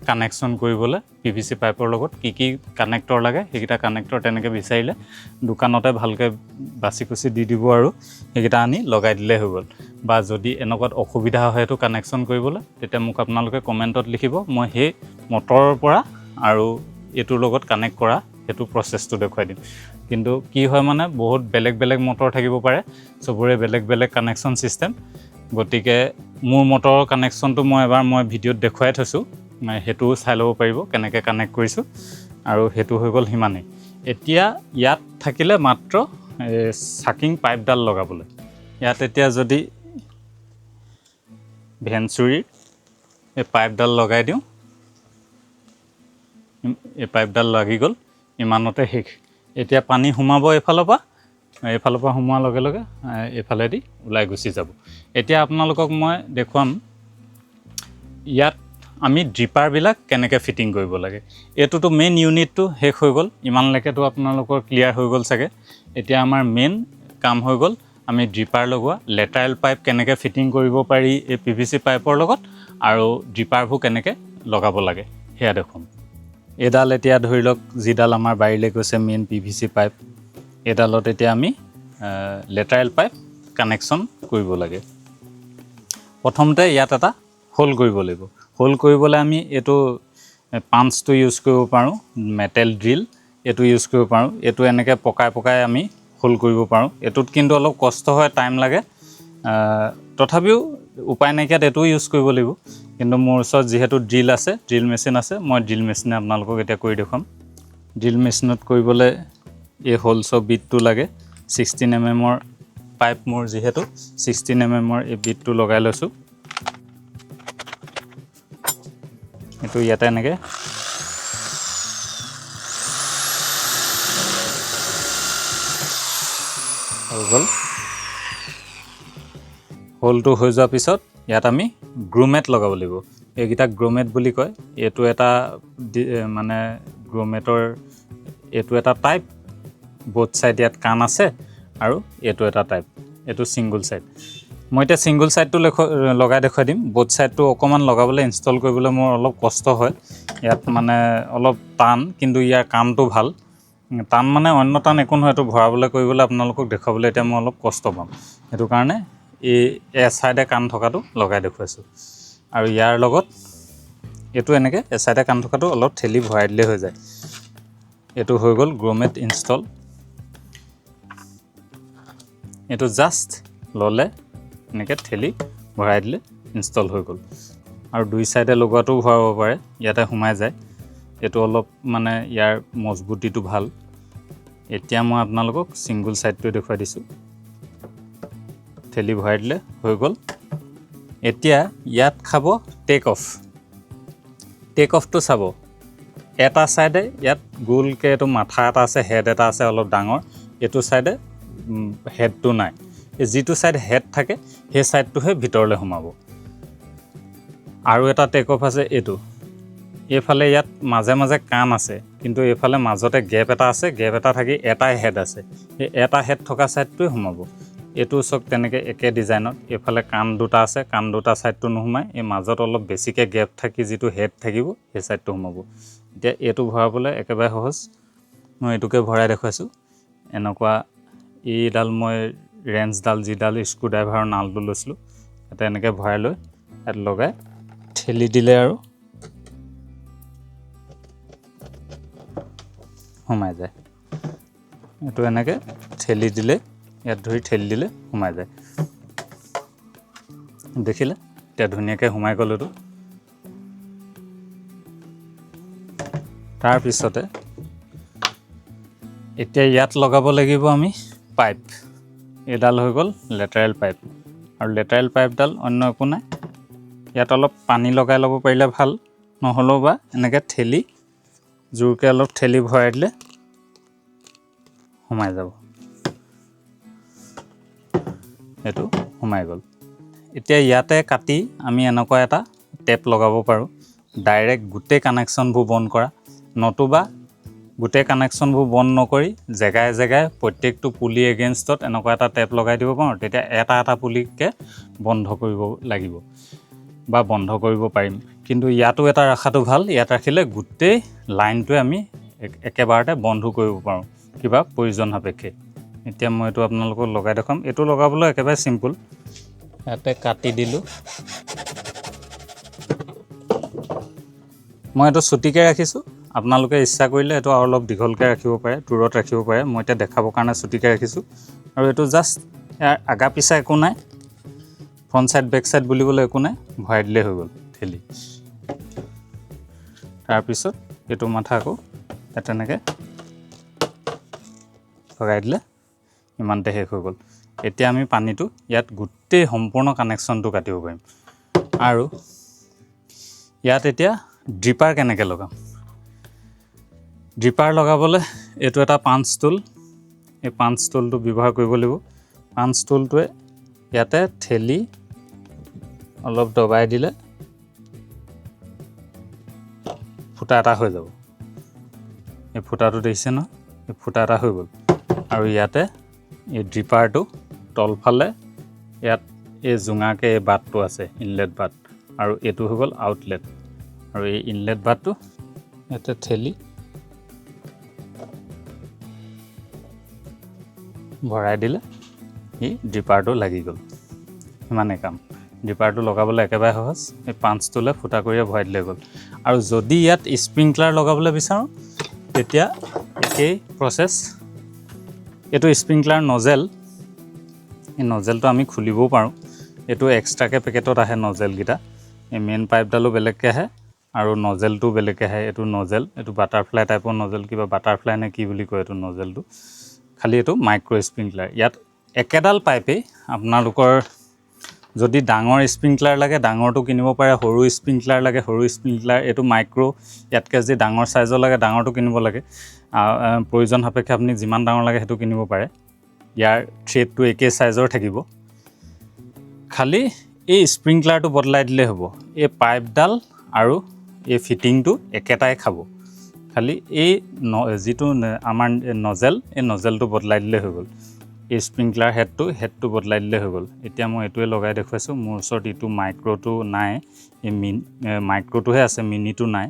কানেকশ্যন কৰিবলৈ PVC পাইপৰ লগত কি কানেক্টৰ লাগে সেইকেইটা কানেক্টৰ তেনেকৈ বিচাৰিলে দোকানতে ভালকৈ বাছি কুচি দি দিব আৰু সেইকেইটা আনি লগাই দিলে হৈ গ'ল। বা যদি এনেকুৱাত অসুবিধা হয় সেইটো কানেকশ্যন কৰিবলৈ, তেতিয়া মোক আপোনালোকে কমেণ্টত লিখিব, মই সেই মটৰৰ পৰা আৰু এইটোৰ লগত কানেক্ট কৰা সেইটো প্ৰচেছটো দেখুৱাই দিম। কিন্তু কি হয় মানে বহুত বেলেগ মটৰ থাকিব পাৰে, চবৰে বেলেগ কানেকশ্যন ছিষ্টেম। গতিকে মোৰ মটৰৰ কানেকশ্যনটো মই ভিডিঅ'ত দেখুৱাই থৈছোঁ, সেইটোও চাই ল'ব পাৰিব কেনেকৈ কানেক্ট কৰিছোঁ। আৰু সেইটো হৈ গ'ল সিমানেই। এতিয়া ইয়াত থাকিলে মাত্ৰ চাকিং পাইপডাল লগাবলৈ। ইয়াত এতিয়া যদি ভেঞ্চুৰিৰ এই পাইপডাল লগাই দিওঁ, এই পাইপডাল লাগি গ'ল, ইমানতে শেষ। এতিয়া পানী সোমাব এইফালৰ পৰা সোমোৱাৰ লগে লগে এইফালেদি ওলাই গুচি যাব। এতিয়া আপোনালোকক মই দেখুৱাম ইয়াত আমি ড্ৰিপাৰবিলাক কেনেকৈ ফিটিং কৰিব লাগে। এইটোতো মেইন ইউনিটটো শেষ হৈ গ'ল, ইমানলৈকেতো আপোনালোকৰ ক্লিয়াৰ হৈ গ'ল চাগে। এতিয়া আমাৰ মেইন কাম হৈ গ'ল আমি ড্ৰিপাৰ লগোৱা, লেটাৰেল পাইপ কেনেকৈ ফিটিং কৰিব পাৰি এই PVC পাইপৰ লগত, আৰু ড্ৰিপাৰবোৰ কেনেকৈ লগাব লাগে সেয়া দেখুৱাম। এইডাল এতিয়া ধৰি লওক যিডাল আমাৰ বাৰীলৈ গৈছে মেইন PVC পাইপ, এইডালত এতিয়া আমি লেটাৰেল পাইপ কানেকশ্যন কৰিব লাগে। প্ৰথমতে ইয়াত এটা হোল কৰিব লাগিব। হোল কৰিবলৈ আমি এইটো পাঞ্চটো ইউজ কৰিব পাৰোঁ, মেটেল ড্ৰিল এইটো ইউজ কৰিব পাৰোঁ। এইটো এনেকৈ পকাই আমি হোল কৰিব পাৰোঁ। এইটোত কিন্তু অলপ কষ্ট হয়, টাইম লাগে। তথাপিও উপায় নাইকিয়াত এইটোও ইউজ কৰিব লাগিব। কিন্তু মোৰ ওচৰত যিহেতু ড্ৰিল মেচিন আছে, মই ড্ৰিল মেচিনে আপোনালোকক এতিয়া কৰি দেখুৱাম। ড্ৰিল মেচিনত কৰিবলৈ এই হোলছৰ বিটটো লাগে। 16 mm পাইপ মোৰ যিহেতু 16 mm এই বিটটো লগাই লৈছোঁ। এইটো ইয়াতে এনেকৈ হৈ গ'ল। হোলটো হৈ যোৱাৰ পিছত ইয়াত আমি গ্ৰুমেট লগাব লাগিব। এইকেইটা গ্ৰুমেট বুলি কয়। এইটো এটা মানে গ্ৰুমেটৰ এইটো এটা টাইপ, বোথ ছাইড ইয়াত কাণ আছে, আৰু এইটো এটা টাইপ, এইটো ছিংগুল ছাইড। মই এতিয়া ছিংগুল ছাইডটো লগাই দেখুৱাই দিম। বোথ ছাইডটো অকণমান লগাবলৈ ইনষ্টল কৰিবলৈ মোৰ অলপ কষ্ট হয়। ইয়াত মানে অলপ টান, কিন্তু ইয়াৰ কামটো ভাল। টান মানে অন্য টান একো নহয়, এইটো ভৰাবলৈ কৰিবলৈ আপোনালোকক দেখুৱাবলৈ এতিয়া মই অলপ কষ্ট পাম। সেইটো কাৰণে এই ছাইডে কাণ থকাটো লগাই দেখুৱাইছোঁ। আৰু ইয়াৰ লগত এইটো এনেকৈ ছাইডে কাণ থকাটো অলপ ঠেলি ভৰাই দিলেই হৈ যায়। এইটো হৈ গ'ল গ্ৰুমেট ইনষ্টল। এইটো জাষ্ট ল'লে এনেকৈ ঠেলি ভৰাই দিলে ইনষ্টল হৈ গ'ল। আৰু দুই ছাইডে লগোৱাটোও ভৰাব পাৰে, ইয়াতে সোমাই যায়। এইটো অলপ মানে ইয়াৰ মজবুতিটো ভাল। এতিয়া মই আপোনালোকক ছিংগুল ছাইডটোৱে দেখুৱাই দিছোঁ। ঠেলি ভৰাই দিলে হৈ গ'ল। এতিয়া ইয়াত খাব টেক অফ। টেক অফটো চাব, এটা ছাইডে ইয়াত গোলকৈ এইটো মাথা এটা আছে, হেড এটা আছে অলপ ডাঙৰ। এইটো ছাইডে হেডটো নাই এই যিটো সাইড হেড থাকে সেই সাইডটোহে ভিতৰলৈ সোমাব আৰু এটা টেক অফ আছে এইটো এইফালে ইয়াত মাজে মাজে কাণ আছে কিন্তু এইফালে মাজতে গেপ এটা আছে গেপ এটা থাকি এটাই হেড আছে এই এটা হেড থকা সাইডটোৱে সোমাব এইটো চক তেনেকৈ একে ডিজাইনত এইফালে কাণ দুটা আছে কাণ দুটা সাইডটো নোসোমায় এই মাজত অলপ বেছিকৈ গেপ থাকি যিটো হেড থাকিব সেই সাইডটো সোমাব এতিয়া এইটো ভৰাবলৈ একেবাৰে সহজ মই এইটোকে ভৰাই দেখুৱাইছোঁ এনেকুৱা এইডাল মই ৰেঞ্চডাল যিডাল স্ক্ৰুড্ৰাইভাৰৰ নালটো লৈছিলোঁ এটা এনেকৈ ভৰাই লৈ ইয়াত লগাই ঠেলি দিলে আৰু সোমাই যায় এইটো এনেকৈ ঠেলি দিলে ইয়াত ধৰি ঠেলি দিলে সোমাই যায় দেখিলে এতিয়া ধুনীয়াকৈ সোমাই গ'ল এইটো তাৰপিছতে এতিয়া ইয়াত লগাব লাগিব আমি পাইপ এইডাল হৈ গ'ল লেটাৰেল পাইপ আৰু লেটাৰেল পাইপডাল অন্য একো নাই ইয়াত অলপ পানী লগাই ল'ব পাৰিলে ভাল নহ'লেও বা এনেকৈ ঠেলি জোৰকৈ অলপ ঠেলি ভৰাই দিলে সোমাই যাব এইটো সোমাই গ'ল এতিয়া ইয়াতে কাটি আমি এনেকুৱা এটা টেপ লগাব পাৰোঁ ডাইৰেক্ট গোটেই কানেকশ্যনবোৰ বন্ধ কৰা নতুবা গোটেই কানেকশ্যনবোৰ বন্ধ নকৰি জেগাই জেগাই প্ৰত্যেকটো পুলি এগেইনষ্টত এনেকুৱা এটা টেপ লগাই দিব পাৰোঁ তেতিয়া এটা এটা পুলিকে বন্ধ কৰিব লাগিব বা বন্ধ কৰিব পাৰিম কিন্তু ইয়াতো এটা ৰাখাটো ভাল ইয়াত ৰাখিলে গোটেই লাইনটোৱে আমি একেবাৰতে বন্ধ কৰিব পাৰোঁ কিবা প্ৰয়োজন সাপেক্ষে এতিয়া মই এইটো আপোনালোকক লগাই দেখাম এইটো লগাবলৈ একেবাৰে চিম্পুল ইয়াতে কাটি দিলোঁ মই এইটো চুটিকৈ ৰাখিছোঁ আপোনালোকে ইচ্ছা কৰিলে এইটো আৰু অলপ দীঘলকৈ ৰাখিব পাৰে দূৰত ৰাখিব পাৰে মই এতিয়া দেখাবৰ কাৰণে চুটিকৈ ৰাখিছোঁ আৰু এইটো জাষ্ট ইয়াৰ আগা পিছা একো নাই ফ্ৰণ্ট ছাইড বেক ছাইড বুলিবলৈ একো নাই ভৰাই দিলেই হৈ গ'ল ঠেলি তাৰপিছত এইটো মাথা আকৌ তেনেকৈ লগাই দিলে ইমানতে শেষ হৈ গ'ল এতিয়া আমি পানীটো ইয়াত গোটেই সম্পূৰ্ণ কানেকশ্যনটো কাটিব পাৰিম আৰু ইয়াত এতিয়া ড্ৰিপাৰ কেনেকৈ লগাম ড্ৰিপাৰ লগাবলৈ এইটো এটা পাঞ্চ টুল এই পাঞ্চ টুলটো ব্যৱহাৰ কৰিব লাগিব পাঞ্চ টুলটোৱে ইয়াতে ঠেলি অলপ দবাই দিলে ফুটা এটা হৈ যাব এই ফুটাটো দেখিছে ন এই ফুটা এটা হৈ গ'ল আৰু ইয়াতে এই ড্ৰিপাৰটো তলফালে ইয়াত এই জোঙাকৈ এই বাটটো আছে ইনলেট বাট আৰু এইটো হৈ গ'ল আউটলেট আৰু এই ইনলেট বাটটো ইয়াতে ঠেলি ভৰাই দিলে এই ড্ৰিপাৰটো লাগি গ'ল সিমানেই কাম ড্ৰিপাৰটো লগাবলৈ একেবাৰে সহজ এই পাঞ্চটোলে ফুটা কৰিয়ে ভৰাই দিলে গ'ল আৰু যদি ইয়াত স্প্ৰিংকলাৰ লগাবলৈ বিচাৰোঁ তেতিয়া একেই প্ৰচেছ এইটো স্প্ৰিংকলাৰ নজেল এই নজেলটো আমি খুলিবও পাৰোঁ এইটো এক্সট্ৰাকৈ পেকেটত আহে নজেলকেইটা এই মেইন পাইপডালো বেলেগকৈ আহে আৰু নজেলটো বেলেগকৈ আহে এইটো নজেল এইটো বাটাৰফ্লাই টাইপৰ নজেল কিবা বাটাৰফ্লাই নে কি বুলি কয় এইটো নজেলটো খালি এইটো মাইক্ৰ' স্প্ৰিংকলাৰ ইয়াত একেডাল পাইপেই আপোনালোকৰ যদি ডাঙৰ স্প্ৰিংকলাৰ লাগে ডাঙৰটো কিনিব পাৰে সৰু স্প্ৰিংকলাৰ লাগে সৰু স্প্ৰিংকলাৰ এইটো মাইক্ৰ' ইয়াতকৈ যদি ডাঙৰ চাইজৰ লাগে ডাঙৰটো কিনিব লাগে প্ৰয়োজন সাপেক্ষে আপুনি যিমান ডাঙৰ লাগে সেইটো কিনিব পাৰে ইয়াৰ থ্ৰেডটো একেই চাইজৰ থাকিব খালি এই স্প্ৰিংকলাৰটো বদলাই দিলে হ'ব এই পাইপডাল আৰু এই ফিটিংটো একেটাই খাব খালি এই যিটো আমাৰ নজেল এই নজেলটো বদলাই দিলে হৈ গ'ল এই স্প্ৰিংকলাৰ হেডটো বদলাই দিলে হৈ গ'ল এতিয়া মই এইটোৱে লগাই দেখুৱাইছোঁ মোৰ ওচৰত এইটো মাইক্ৰ'টো নাই এই মাইক্ৰ'টোহে আছে মিনিটো নাই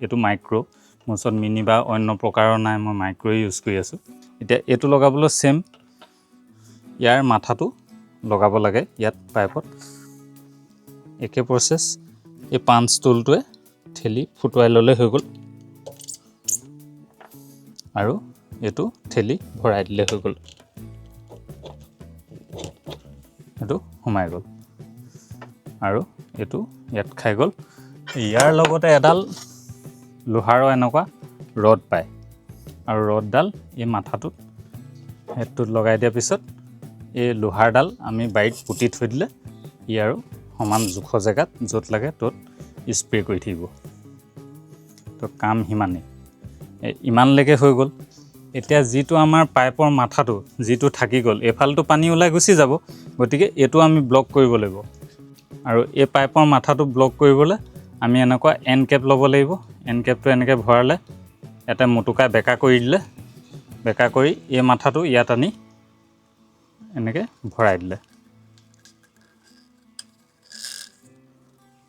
এইটো মাইক্ৰ' মোৰ ওচৰত মিনি বা অন্য প্ৰকাৰৰ নাই মই মাইক্ৰ'ই ইউজ কৰি আছোঁ এতিয়া এইটো লগাবলৈ ছেম ইয়াৰ মাথাটো লগাব লাগে ইয়াত পাইপত একে প্ৰচেছ এই পাঞ্চ টুলটোৱে ঠেলি ফুটুৱাই ল'লে হৈ গ'ল আৰু এইটো ঠেলি ভৰাই দিলে হৈ গ'ল এইটো সোমাই গ'ল আৰু এইটো ইয়াত খাই গ'ল ইয়াৰ লগতে এডাল লোহাৰৰ এনেকুৱা ৰড পায় আৰু ৰডডাল এই মাথাটোত হেডটোত লগাই দিয়াৰ পিছত এই লোহাৰডাল আমি বাৰীত পুতি থৈ দিলে ই আৰু সমান জোখৰ জেগাত য'ত লাগে ত'ত স্প্ৰে কৰি থাকিব তো কাম সিমানেই ইমানলৈকে হৈ গ'ল এতিয়া যিটো আমাৰ পাইপৰ মাথাটো যিটো থাকি গ'ল এফালটো পানী ওলাই গুচি যাব, গতিকে এইটো আমি ব্লক কৰিব লাগিব। আৰু এই পাইপৰ মাথাটো ব্লক কৰিবলৈ আমি এনেকুৱা এন কেপ ল'ব লাগিব। এন কেপটো এনেকৈ ভৰালে ইয়াতে মুটুকাই বেকা কৰি দিলে, বেকা কৰি এই মাথাটো ইয়াত আনি এনেকৈ ভৰাই দিলে,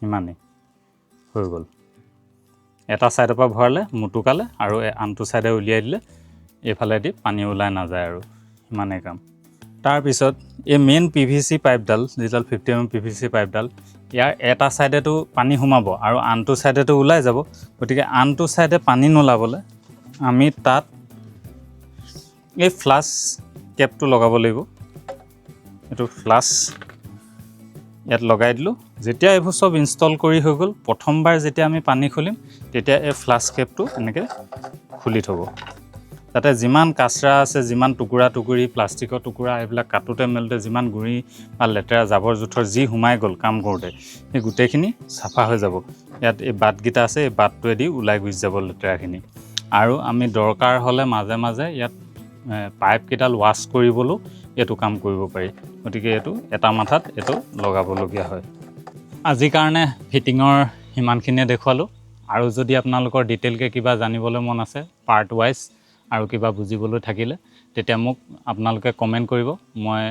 ইমানেই হৈ গ'ল। এটা ছাইডৰ পৰা ভৰালে মুটুকালে আৰু আনটো ছাইডে উলিয়াই দিলে, এইফালেদি পানী ওলাই নাযায় আৰু ইমানেই কাম। তাৰপিছত এই মেইন PVC পাইপডাল যিডাল 50 mm PVC পাইপডাল, ইয়াৰ এটা ছাইডেতো পানী সোমাব আৰু আনটো ছাইডেতো ওলাই যাব। গতিকে আনটো ছাইডে পানী নোলাবলৈ আমি তাত এই ফ্লাছ কেপটো লগাব লাগিব। এইটো ফ্লাছ ইয়াত লগাই দিলোঁ। যেতিয়া এইবোৰ চব ইনষ্টল কৰি হৈ গ'ল, প্ৰথমবাৰ যেতিয়া আমি পানী খুলিম তেতিয়া এই ফ্লাছ কেপটো এনেকৈ খুলি থ'ব, যাতে যিমান কাচৰা আছে, যিমান টুকুৰা টুকুৰি প্লাষ্টিকৰ টুকুৰা এইবিলাক কাটোতে মেলোতে যিমান গুৰি বা লেতেৰা জাবৰ জোঁথৰ যি সোমাই গ'ল কাম কৰোঁতে, সেই গোটেইখিনি চাফা হৈ যাব। ইয়াত এই বাটকেইটা আছে, এই বাটটোৱেদি ওলাই গুচি যাব লেতেৰাখিনি। আৰু আমি দৰকাৰ হ'লে মাজে মাজে ইয়াত পাইপকেইডাল ৱাছ কৰিবলৈও এইটো কাম কৰিব পাৰি। গতিকে এইটো এটা মাথাত এইটো লগাবলগীয়া হয়। আজিৰ কাৰণে ফিটিঙৰ সিমানখিনিয়ে দেখুৱালোঁ। আৰু যদি আপোনালোকৰ ডিটেইলকৈ কিবা জানিবলৈ মন আছে পাৰ্ট ৱাইজ আৰু কিবা বুজিবলৈ থাকিলে, তেতিয়া মোক আপোনালোকে কমেণ্ট কৰিব। মই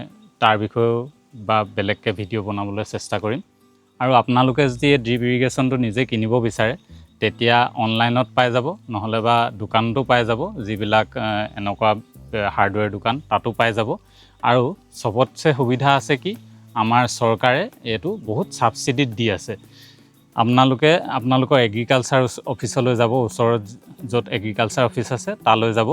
তাৰ বিষয়েও বা বেলেগকৈ ভিডিঅ' বনাবলৈ চেষ্টা কৰিম। আৰু আপোনালোকে যদি এই ড্ৰিপ ইৰিগেশ্যনটো নিজে কিনিব বিচাৰে, তেতিয়া অনলাইনত পাই যাব, নহ'লে বা দোকানতো পাই যাব, যিবিলাক এনেকুৱা হাৰ্ডৱেৰ দোকান তাতো পাই যাব। আৰু চবতছে সুবিধা আছে কি, আমাৰ চৰকাৰে এইটো বহুত ছাবচিডিত দি আছে। আপোনালোকৰ এগ্ৰিকালচাৰ অফিচলৈ যাব, ওচৰত য'ত এগ্ৰিকালচাৰ অফিচ আছে তালৈ যাব,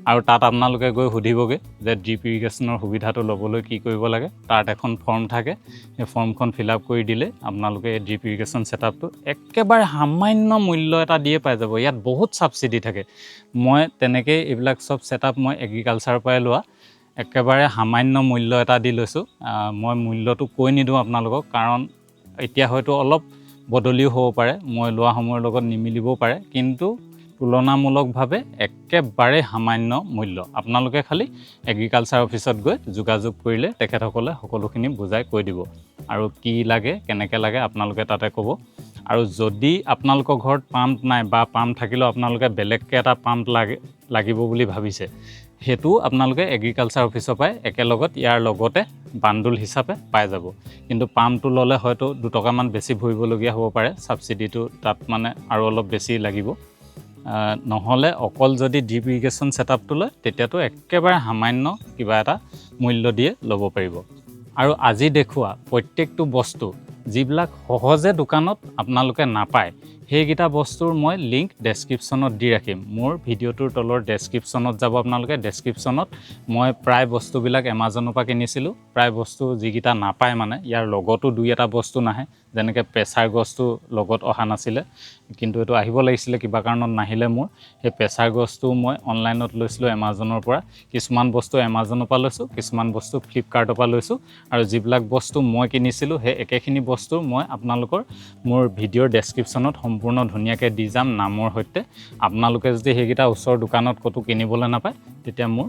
আৰু তাত আপোনালোকে গৈ সুধিবগৈ যে ড্ৰিপ ইৰিগেশ্যনৰ সুবিধাটো ল'বলৈ কি কৰিব লাগে। তাত এখন ফৰ্ম থাকে, সেই ফৰ্মখন ফিল আপ কৰি দিলে আপোনালোকে এই ড্ৰিপ ইৰিগেশ্যন ছেটআপটো একেবাৰে সামান্য মূল্য এটা দিয়ে পাই যাব। ইয়াত বহুত ছাবচিডি থাকে। মই তেনেকৈ এইবিলাক চব ছেটআপ মই এগ্ৰিকালচাৰৰ পৰাই লোৱা, একেবাৰে সামান্য মূল্য এটা দি লৈছোঁ। মই মূল্যটো কৈ নিদিওঁ আপোনালোকক, কাৰণ এতিয়া হয়তো অলপ বদলিও হ'ব পাৰে, মই লোৱা সময়ৰ লগত নিমিলিবও পাৰে, কিন্তু তুলনামূলকভাৱে একেবাৰে সামান্য মূল্য। আপোনালোকে খালি এগ্ৰিকালচাৰ অফিচত গৈ যোগাযোগ কৰিলে তেখেতসকলে সকলোখিনি বুজাই কৈ দিব, আৰু কি লাগে কেনেকৈ লাগে আপোনালোকে তাতে ক'ব। আৰু যদি আপোনালোকৰ ঘৰত পাম্প নাই বা পাম্প থাকিলেও আপোনালোকে বেলেগকৈ এটা পাম্প লাগিব বুলি ভাবিছে, সেইটো আপোনালোকে এগ্ৰিকালচাৰ অফিচৰ পৰাই একেলগত ইয়াৰ লগতে বাণ্ডুল হিচাপে পাই যাব। কিন্তু পাম্পটো ল'লে হয়তো 2 টকামান বেছি ভৰিবলগীয়া হ'ব পাৰে, ছাবচিডিটো তাত মানে আৰু অলপ বেছি লাগিব। নহ'লে অকল যদি ড্ৰিপ ইৰিগেশ্যন ছেটআপটো লয়, তেতিয়াতো একেবাৰে সামান্য কিবা এটা মূল্য দিয়ে ল'ব পাৰিব। আৰু আজি দেখুওৱা প্ৰত্যেকটো বস্তু যিবিলাক সহজে দোকানত আপোনালোকে নাপায়, সেইকেইটা বস্তুৰ মই লিংক ডেছক্ৰিপশ্যনত দি ৰাখিম। মোৰ ভিডিঅ'টোৰ তলৰ ডেছক্ৰিপশ্যনত যাব আপোনালোকে। ডেছক্ৰিপশ্যনত মই প্ৰায় বস্তুবিলাক এমাজনৰ পৰা কিনিছিলোঁ। প্ৰায় বস্তু যিকেইটা নাপায়, মানে ইয়াৰ লগতো 2-এটা বস্তু নাহে, যেনেকৈ প্ৰেছাৰ গছটো লগত অহা নাছিলে, কিন্তু এইটো আহিব লাগিছিলে, কিবা কাৰণত নাহিলে মোৰ। সেই প্ৰেছাৰ গছটো মই অনলাইনত লৈছিলোঁ এমাজনৰ পৰা। কিছুমান বস্তু এমাজনৰ পৰা লৈছোঁ, কিছুমান বস্তু ফ্লিপকাৰ্টৰ পৰা লৈছোঁ। আৰু যিবিলাক বস্তু মই কিনিছিলোঁ সেই একেখিনি বস্তু মই আপোনালোকৰ মোৰ ভিডিঅ'ৰ ডেছক্ৰিপশ্যনত সম্পূৰ্ণ ধুনীয়াকৈ দি যাম নামৰ সৈতে। আপোনালোকে যদি সেইকেইটা ওচৰৰ দোকানত ক'তো কিনিবলৈ নাপায়, তেতিয়া মোৰ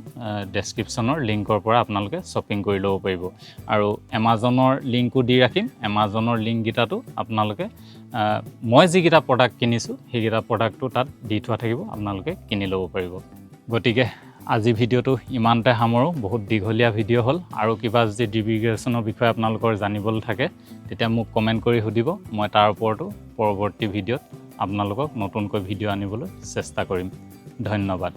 ডেছক্ৰিপশ্যনৰ লিংকৰ পৰা আপোনালোকে শ্বপিং কৰি ল'ব পাৰিব। আৰু এমাজনৰ লিংকো দি ৰাখিম। এমাজনৰ লিংককেইটাতো আপোনালোকে মই যিকেইটা প্ৰডাক্ট কিনিছোঁ সেইকেইটা প্ৰডাক্টটো তাত দি থোৱা থাকিব, আপোনালোকে কিনি ল'ব পাৰিব। গতিকে আজি ভিডিঅ'টো ইমানতে সামৰোঁ। বহুত দীঘলীয়া ভিডিঅ' হ'ল। আৰু কিবা যদি ড্ৰিপ ইৰিগেশ্যনৰ বিষয়ে আপোনালোকৰ জানিবলৈ থাকে, তেতিয়া মোক কমেণ্ট কৰি সুধিব। মই তাৰ ওপৰতো পৰৱৰ্তী ভিডিঅ'ত আপোনালোকক নতুনকৈ ভিডিঅ' আনিবলৈ চেষ্টা কৰিম। ধন্যবাদ।